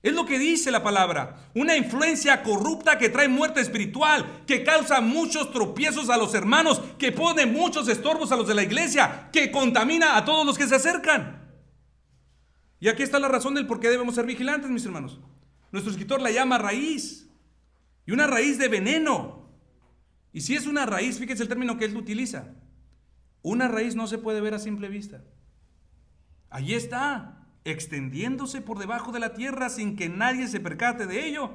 Es lo que dice la palabra. Una influencia corrupta que trae muerte espiritual, que causa muchos tropiezos a los hermanos, que pone muchos estorbos a los de la iglesia, que contamina a todos los que se acercan. Y aquí está la razón del por qué debemos ser vigilantes, mis hermanos. Nuestro escritor la llama raíz. Y una raíz de veneno. Y si es una raíz, fíjense el término que él utiliza. Una raíz no se puede ver a simple vista. Allí está, extendiéndose por debajo de la tierra sin que nadie se percate de ello.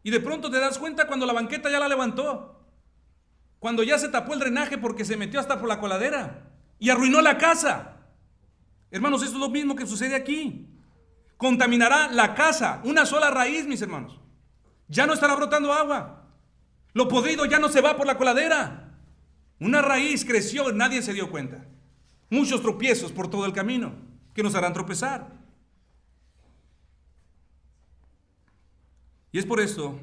Y de pronto te das cuenta cuando la banqueta ya la levantó, cuando ya se tapó el drenaje porque se metió hasta por la coladera y arruinó la casa. Hermanos, esto es lo mismo que sucede aquí. Contaminará la casa, una sola raíz, mis hermanos. Ya no estará brotando agua. Lo podrido ya no se va por la coladera. Una raíz creció y nadie se dio cuenta. Muchos tropiezos por todo el camino que nos harán tropezar. Y es por esto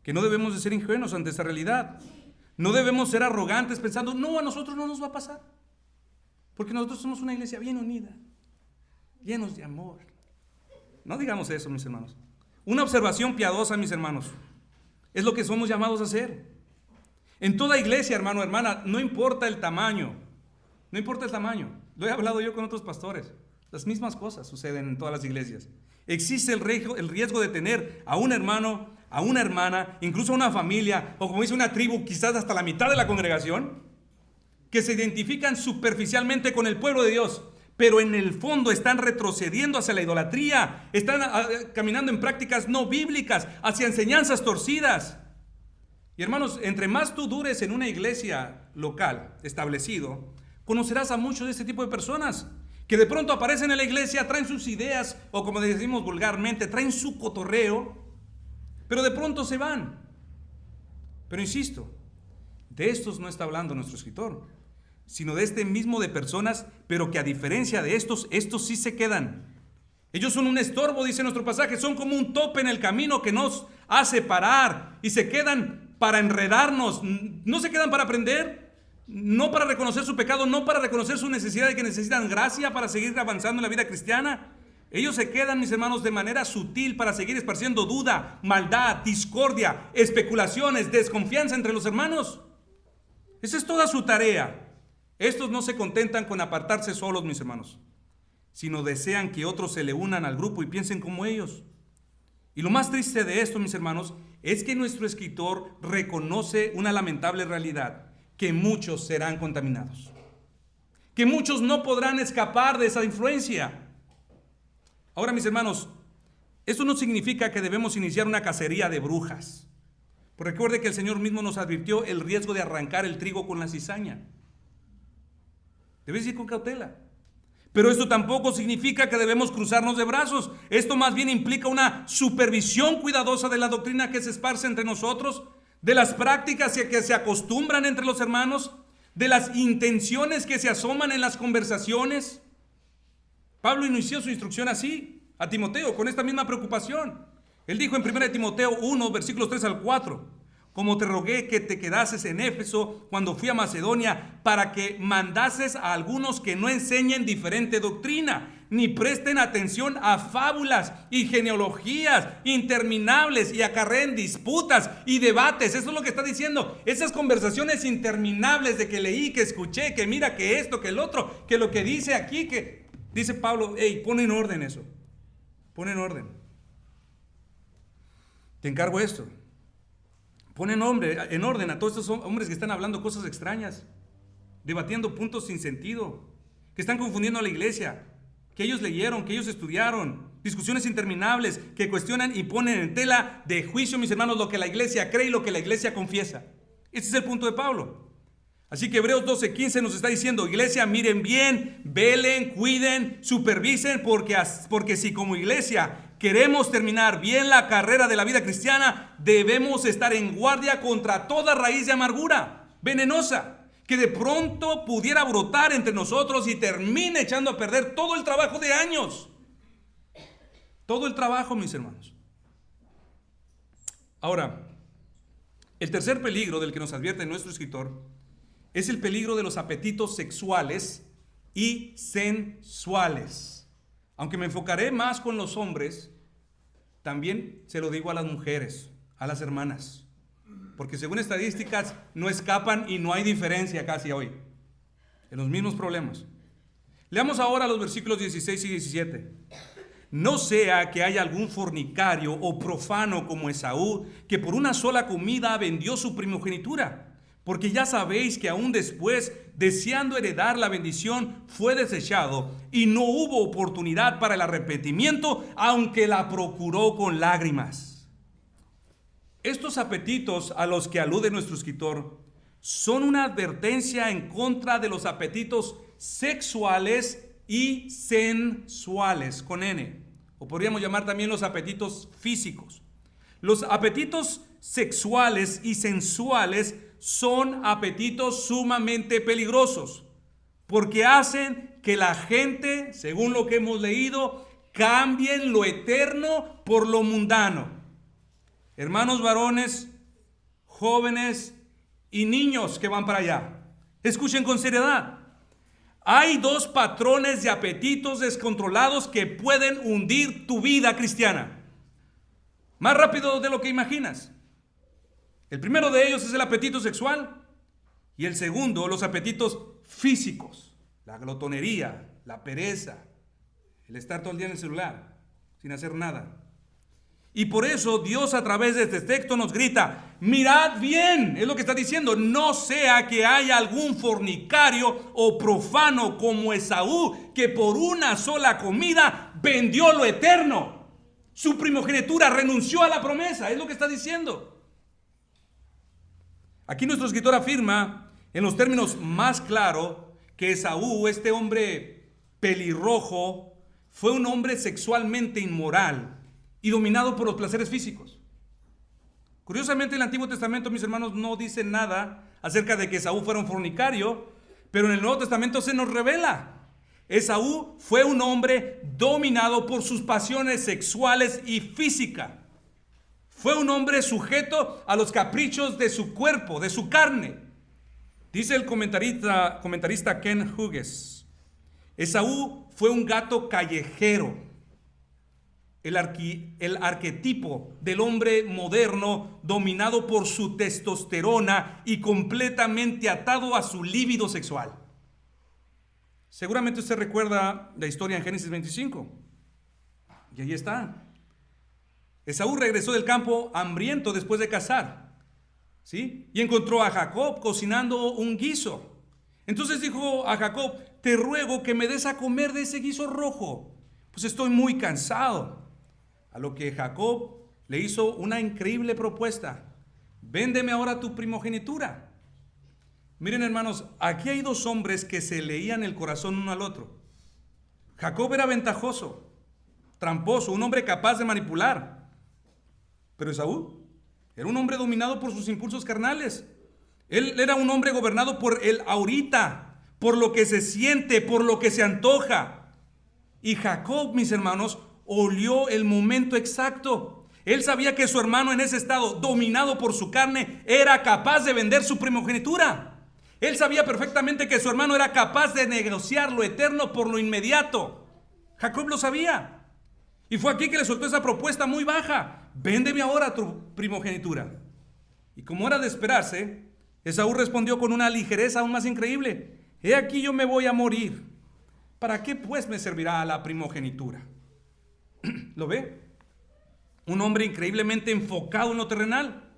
que no debemos de ser ingenuos ante esta realidad. No debemos ser arrogantes pensando, no, a nosotros no nos va a pasar. Porque nosotros somos una iglesia bien unida, llenos de amor. No digamos eso, mis hermanos. Una observación piadosa, mis hermanos, es lo que somos llamados a hacer. En toda iglesia, hermano, hermana, no importa el tamaño. No importa el tamaño. Lo he hablado yo con otros pastores. Las mismas cosas suceden en todas las iglesias. Existe el riesgo de tener a un hermano, a una hermana, incluso a una familia, o como dice una tribu, quizás hasta la mitad de la congregación, que se identifican superficialmente con el pueblo de Dios, pero en el fondo están retrocediendo hacia la idolatría, están caminando en prácticas no bíblicas, hacia enseñanzas torcidas. Y hermanos, entre más tú dures en una iglesia local, establecido, conocerás a muchos de este tipo de personas que de pronto aparecen en la iglesia, traen sus ideas, o como decimos vulgarmente, traen su cotorreo, pero de pronto se van. Pero insisto, de estos no está hablando nuestro escritor, sino de este mismo de personas, pero que a diferencia de estos sí se quedan. Ellos son un estorbo, dice nuestro pasaje, son como un tope en el camino que nos hace parar y se quedan para enredarnos, no se quedan para aprender, no para reconocer su pecado, no para reconocer su necesidad de que necesitan gracia para seguir avanzando en la vida cristiana. Ellos se quedan, mis hermanos, de manera sutil para seguir esparciendo duda, maldad, discordia, especulaciones, desconfianza entre los hermanos. Esa es toda su tarea. Estos no se contentan con apartarse solos, mis hermanos, sino desean que otros se le unan al grupo y piensen como ellos. Y lo más triste de esto, mis hermanos, es que nuestro escritor reconoce una lamentable realidad, que muchos serán contaminados, que muchos no podrán escapar de esa influencia. Ahora, mis hermanos, esto no significa que debemos iniciar una cacería de brujas. Pues recuerde que el Señor mismo nos advirtió el riesgo de arrancar el trigo con la cizaña. Debes ir con cautela. Pero esto tampoco significa que debemos cruzarnos de brazos. Esto más bien implica una supervisión cuidadosa de la doctrina que se esparce entre nosotros, de las prácticas que se acostumbran entre los hermanos, de las intenciones que se asoman en las conversaciones. Pablo inició su instrucción así a Timoteo, con esta misma preocupación. Él dijo en 1 Timoteo 1, versículos 3 al 4, como te rogué que te quedases en Éfeso cuando fui a Macedonia, para que mandases a algunos que no enseñen diferente doctrina, ni presten atención a fábulas y genealogías interminables y acarreen disputas y debates. Eso es lo que está diciendo. Esas conversaciones interminables de que leí, que escuché, que mira, que esto, que el otro, que lo que dice aquí, que dice Pablo, hey, pon en orden eso. Pon en orden. Te encargo esto. Pon en orden a todos estos hombres que están hablando cosas extrañas, debatiendo puntos sin sentido, que están confundiendo a la iglesia, que ellos leyeron, que ellos estudiaron, discusiones interminables, que cuestionan y ponen en tela de juicio, mis hermanos, lo que la iglesia cree y lo que la iglesia confiesa. Este es el punto de Pablo. Así que Hebreos 12:15 nos está diciendo, iglesia, miren bien, velen, cuiden, supervisen, porque si como iglesia queremos terminar bien la carrera de la vida cristiana, debemos estar en guardia contra toda raíz de amargura venenosa, que de pronto pudiera brotar entre nosotros y termine echando a perder todo el trabajo de años. Todo el trabajo, mis hermanos. Ahora, el tercer peligro del que nos advierte nuestro escritor es el peligro de los apetitos sexuales y sensuales. Aunque me enfocaré más con los hombres, también se lo digo a las mujeres, a las hermanas, porque según estadísticas no escapan y no hay diferencia casi hoy en los mismos problemas. Leamos ahora los versículos 16 y 17. No sea que haya algún fornicario o profano como Esaú, que por una sola comida vendió su primogenitura. Porque ya sabéis que aún después, deseando heredar la bendición, fue desechado y no hubo oportunidad para el arrepentimiento, aunque la procuró con lágrimas. Estos apetitos a los que alude nuestro escritor son una advertencia en contra de los apetitos sexuales y sensuales, con N, o podríamos llamar también los apetitos físicos. Los apetitos sexuales y sensuales son apetitos sumamente peligrosos, porque hacen que la gente, según lo que hemos leído, cambien lo eterno por lo mundano. Hermanos varones, jóvenes y niños que van para allá, escuchen con seriedad. Hay dos patrones de apetitos descontrolados que pueden hundir tu vida cristiana más rápido de lo que imaginas. El primero de ellos es el apetito sexual y el segundo, los apetitos físicos, la glotonería, la pereza, el estar todo el día en el celular sin hacer nada. Y por eso Dios a través de este texto nos grita, mirad bien, es lo que está diciendo, no sea que haya algún fornicario o profano como Esaú, que por una sola comida vendió lo eterno. Su primogenitura, renunció a la promesa, es lo que está diciendo. Aquí nuestro escritor afirma, en los términos más claros, que Esaú, este hombre pelirrojo, fue un hombre sexualmente inmoral y dominado por los placeres físicos. Curiosamente, el Antiguo Testamento, mis hermanos, no dice nada acerca de que Esaú fuera un fornicario, pero en el Nuevo Testamento se nos revela. Esaú fue un hombre dominado por sus pasiones sexuales y físicas. Fue un hombre sujeto a los caprichos de su cuerpo, de su carne. Dice el comentarista Ken Hughes, Esaú fue un gato callejero, el arquetipo del hombre moderno dominado por su testosterona y completamente atado a su líbido sexual. Seguramente usted recuerda la historia en Génesis 25. Y ahí está. Esaú regresó del campo hambriento después de cazar, ¿sí? Y encontró a Jacob cocinando un guiso. Entonces dijo a Jacob, te ruego que me des a comer de ese guiso rojo, pues estoy muy cansado. A lo que Jacob le hizo una increíble propuesta. Véndeme ahora tu primogenitura. Miren, hermanos, aquí hay dos hombres que se leían el corazón uno al otro. Jacob era ventajoso, tramposo, un hombre capaz de manipular. Pero Esaú era un hombre dominado por sus impulsos carnales. Él era un hombre gobernado por el ahorita, por lo que se siente, por lo que se antoja. Y Jacob, mis hermanos, olió el momento exacto. Él sabía que su hermano en ese estado, dominado por su carne, era capaz de vender su primogenitura. Él sabía perfectamente que su hermano era capaz de negociar lo eterno por lo inmediato. Jacob lo sabía. Y fue aquí que le soltó esa propuesta muy baja. Véndeme ahora tu primogenitura. Y como era de esperarse, Esaú respondió con una ligereza aún más increíble. He aquí yo me voy a morir. ¿Para qué pues me servirá la primogenitura? ¿Lo ve? Un hombre increíblemente enfocado en lo terrenal.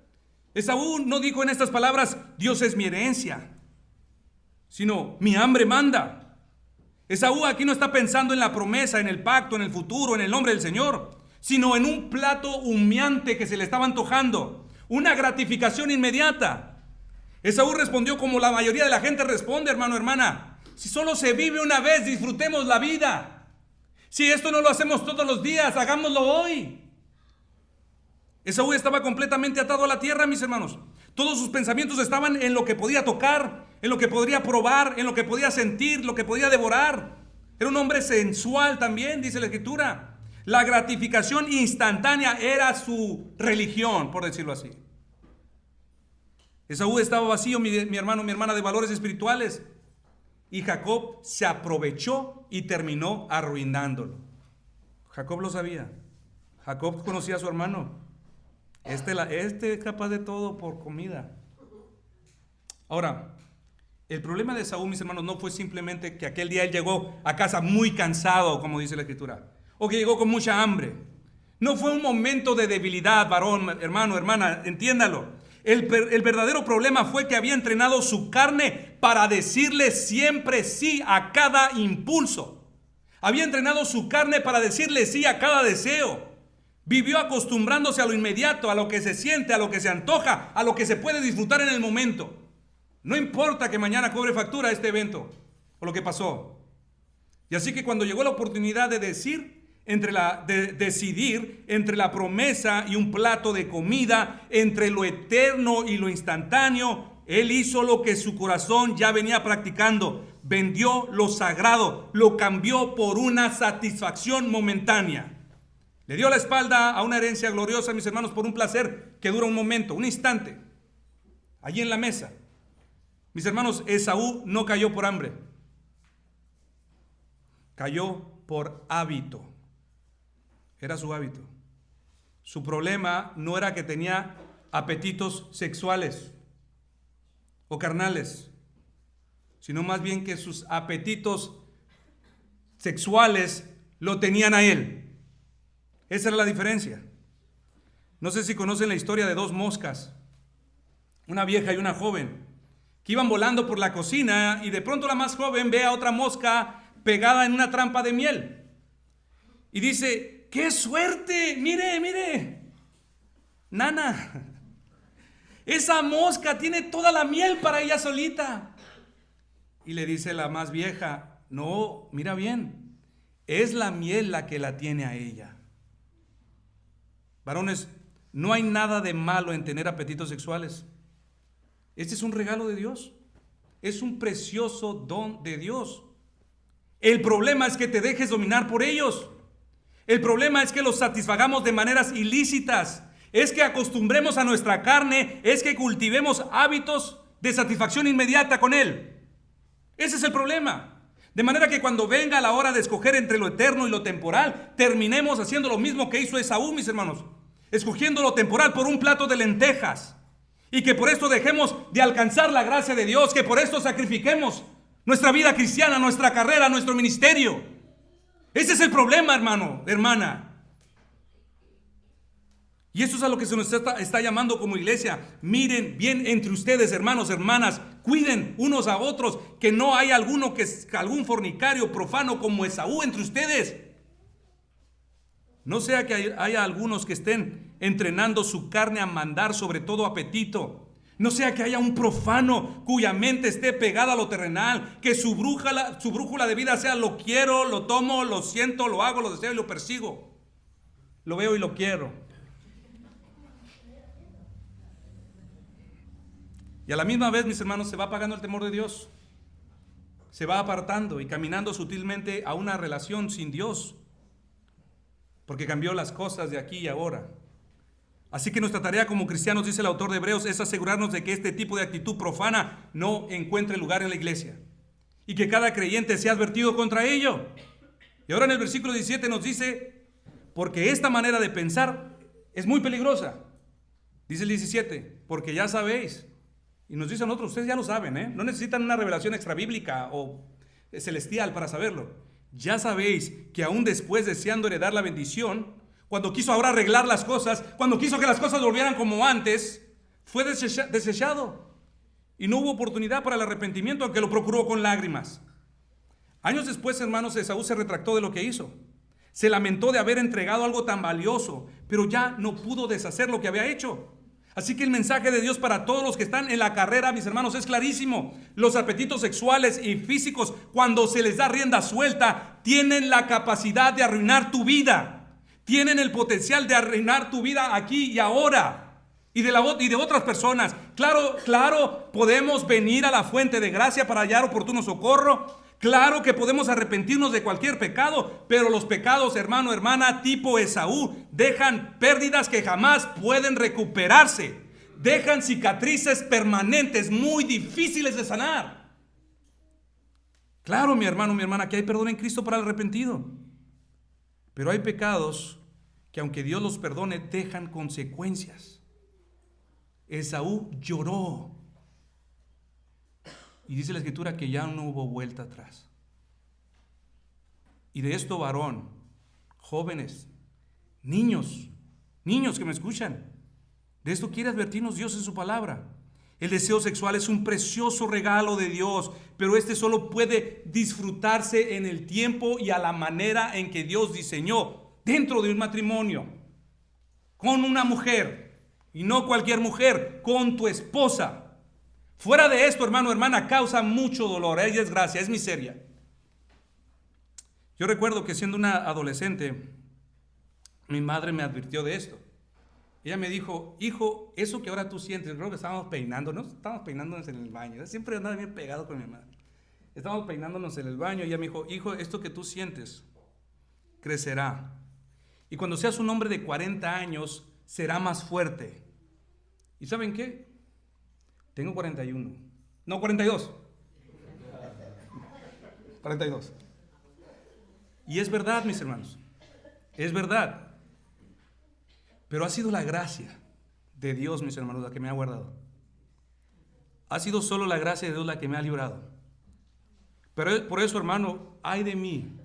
Esaú no dijo en estas palabras, Dios es mi herencia, sino mi hambre manda. Esaú aquí no está pensando en la promesa, en el pacto, en el futuro, en el nombre del Señor, sino en un plato humeante que se le estaba antojando, una gratificación inmediata. Esaú respondió como la mayoría de la gente responde, hermano, hermana. Si solo se vive una vez, disfrutemos la vida. Si esto no lo hacemos todos los días, hagámoslo hoy. Esaú estaba completamente atado a la tierra, mis hermanos. Todos sus pensamientos estaban en lo que podía tocar, en lo que podría probar, en lo que podía sentir, lo que podía devorar. Era un hombre sensual también, dice la Escritura. La gratificación instantánea era su religión, por decirlo así. Esaú estaba vacío, mi hermano, mi hermana, de valores espirituales. Y Jacob se aprovechó y terminó arruinándolo. Jacob lo sabía. Jacob conocía a su hermano. Este es capaz de todo por comida. Ahora, el problema de Esaú, mis hermanos, no fue simplemente que aquel día él llegó a casa muy cansado, como dice la Escritura, o que llegó con mucha hambre. No fue un momento de debilidad, varón, hermano, hermana, entiéndalo. El verdadero problema fue que había entrenado su carne para decirle siempre sí a cada impulso. Había entrenado su carne para decirle sí a cada deseo. Vivió acostumbrándose a lo inmediato, a lo que se siente, a lo que se antoja, a lo que se puede disfrutar en el momento. No importa que mañana cobre factura este evento o lo que pasó. Y así que cuando llegó la oportunidad de decidir entre la promesa y un plato de comida, entre lo eterno y lo instantáneo, él hizo lo que su corazón ya venía practicando. Vendió lo sagrado, lo cambió por una satisfacción momentánea. Le dio la espalda a una herencia gloriosa, mis hermanos, por un placer que dura un momento, un instante, allí en la mesa. Mis hermanos, Esaú no cayó por hambre, cayó por hábito. Era su hábito. Su problema no era que tenía apetitos sexuales o carnales, sino más bien que sus apetitos sexuales lo tenían a él. Esa era la diferencia. No sé si conocen la historia de dos moscas, una vieja y una joven, que iban volando por la cocina y de pronto la más joven ve a otra mosca pegada en una trampa de miel y dice: ¡qué suerte! Mire, mire, nana, esa mosca tiene toda la miel para ella solita. Y le dice la más vieja: no, mira bien, es la miel la que la tiene a ella. Varones, no hay nada de malo en tener apetitos sexuales. Este es un regalo de Dios. Es un precioso don de Dios. El problema es que te dejes dominar por ellos. El problema es que los satisfagamos de maneras ilícitas. Es que acostumbremos a nuestra carne. Es que cultivemos hábitos de satisfacción inmediata con él. Ese es el problema. De manera que cuando venga la hora de escoger entre lo eterno y lo temporal, terminemos haciendo lo mismo que hizo Esaú, mis hermanos. Escogiendo lo temporal por un plato de lentejas. Y que por esto dejemos de alcanzar la gracia de Dios. Que por esto sacrifiquemos nuestra vida cristiana, nuestra carrera, nuestro ministerio. Ese es el problema, hermano, hermana. Y eso es a lo que se nos está llamando como iglesia. Miren bien entre ustedes, hermanos, hermanas. Cuiden unos a otros. Que no haya algún fornicario profano como Esaú entre ustedes. No sea que haya algunos que estén entrenando su carne a mandar sobre todo apetito. No sea que haya un profano cuya mente esté pegada a lo terrenal, que su brújula de vida sea: lo quiero, lo tomo, lo siento, lo hago, lo deseo y lo persigo. Lo veo y lo quiero. Y a la misma vez, mis hermanos, se va apagando el temor de Dios. Se va apartando y caminando sutilmente a una relación sin Dios. Porque cambió las cosas de aquí y ahora. Así que nuestra tarea como cristianos, dice el autor de Hebreos, es asegurarnos de que este tipo de actitud profana no encuentre lugar en la iglesia. Y que cada creyente sea advertido contra ello. Y ahora en el versículo 17 nos dice: porque esta manera de pensar es muy peligrosa. Dice el 17, porque ya sabéis. Y nos dice a nosotros: ustedes ya lo saben, no necesitan una revelación extrabíblica o celestial para saberlo. Ya sabéis que aún después, deseando heredar la bendición, cuando quiso ahora arreglar las cosas, cuando quiso que las cosas volvieran como antes, fue desechado. Y no hubo oportunidad para el arrepentimiento, aunque lo procuró con lágrimas. Años después, hermanos, Esaú se retractó de lo que hizo. Se lamentó de haber entregado algo tan valioso, pero ya no pudo deshacer lo que había hecho. Así que el mensaje de Dios para todos los que están en la carrera, mis hermanos, es clarísimo. Los apetitos sexuales y físicos, cuando se les da rienda suelta, tienen la capacidad de arruinar tu vida. Tienen el potencial de arruinar tu vida aquí y ahora. Y de otras personas. Claro, podemos venir a la fuente de gracia para hallar oportuno socorro. Claro que podemos arrepentirnos de cualquier pecado, pero los pecados, hermano, hermana, tipo Esaú, dejan pérdidas que jamás pueden recuperarse. dejan cicatrices permanentes, muy difíciles de sanar. Claro, mi hermano, mi hermana, que hay perdón en Cristo para el arrepentido. Pero hay pecados que aunque Dios los perdone, dejan consecuencias. Esaú lloró. Y dice la Escritura que ya no hubo vuelta atrás. Y de esto, varón, jóvenes, niños que me escuchan, de esto quiere advertirnos Dios en su palabra. El deseo sexual es un precioso regalo de Dios, pero este solo puede disfrutarse en el tiempo y a la manera en que Dios diseñó, dentro de un matrimonio, con una mujer, y no cualquier mujer, con tu esposa. Fuera de esto, hermano, hermana, causa mucho dolor, es desgracia, es miseria. Yo recuerdo que siendo una adolescente, mi madre me advirtió de esto. Ella me dijo, hijo, eso que ahora tú sientes, creo que estábamos peinándonos en el baño. Siempre andaba bien pegado con mi madre. Estábamos peinándonos en el baño y ella me dijo, hijo, esto que tú sientes crecerá. Y cuando seas un hombre de 40 años, será más fuerte. ¿Y saben qué? Tengo 41. No, 42. 42. Y es verdad, mis hermanos. Es verdad. Pero ha sido la gracia de Dios, mis hermanos, la que me ha guardado. Ha sido solo la gracia de Dios la que me ha librado. Pero por eso, hermano, ay de mí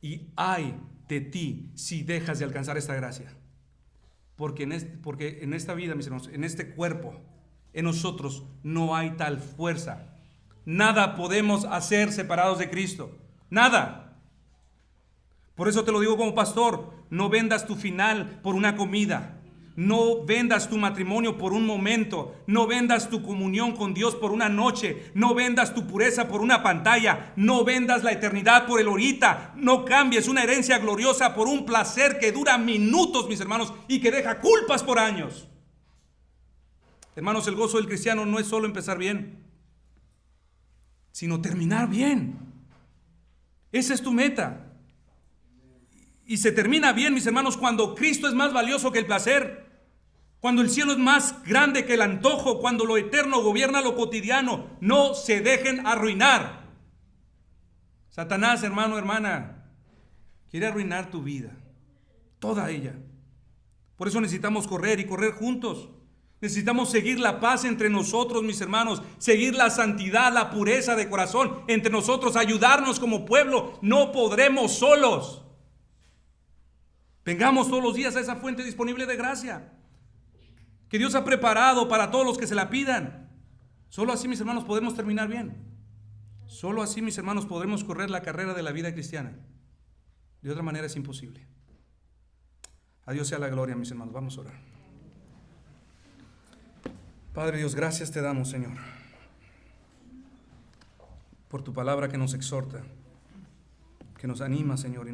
y ay de ti si dejas de alcanzar esta gracia. Porque en esta vida, mis hermanos, en este cuerpo, en nosotros no hay tal fuerza. Nada podemos hacer separados de Cristo. Nada. Por eso te lo digo como pastor, no vendas tu final por una comida, no vendas tu matrimonio por un momento, no vendas tu comunión con Dios por una noche, no vendas tu pureza por una pantalla, no vendas la eternidad por el ahorita, no cambies una herencia gloriosa por un placer que dura minutos, mis hermanos, y que deja culpas por años. Hermanos, el gozo del cristiano no es solo empezar bien, sino terminar bien. Esa es tu meta. Y se termina bien, mis hermanos, cuando Cristo es más valioso que el placer, cuando el cielo es más grande que el antojo, cuando lo eterno gobierna lo cotidiano. No se dejen arruinar. Satanás, hermano, hermana, quiere arruinar tu vida, toda ella. Por eso necesitamos correr y correr juntos. Necesitamos seguir la paz entre nosotros, mis hermanos, seguir la santidad, la pureza de corazón entre nosotros, ayudarnos como pueblo. No podremos solos. Vengamos todos los días a esa fuente disponible de gracia que Dios ha preparado para todos los que se la pidan. Solo así, mis hermanos, podemos terminar bien. Solo así, mis hermanos, podremos correr la carrera de la vida cristiana. De otra manera es imposible. A Dios sea la gloria, mis hermanos. Vamos a orar. Padre Dios, gracias te damos, Señor, por tu palabra que nos exhorta, que nos anima, Señor.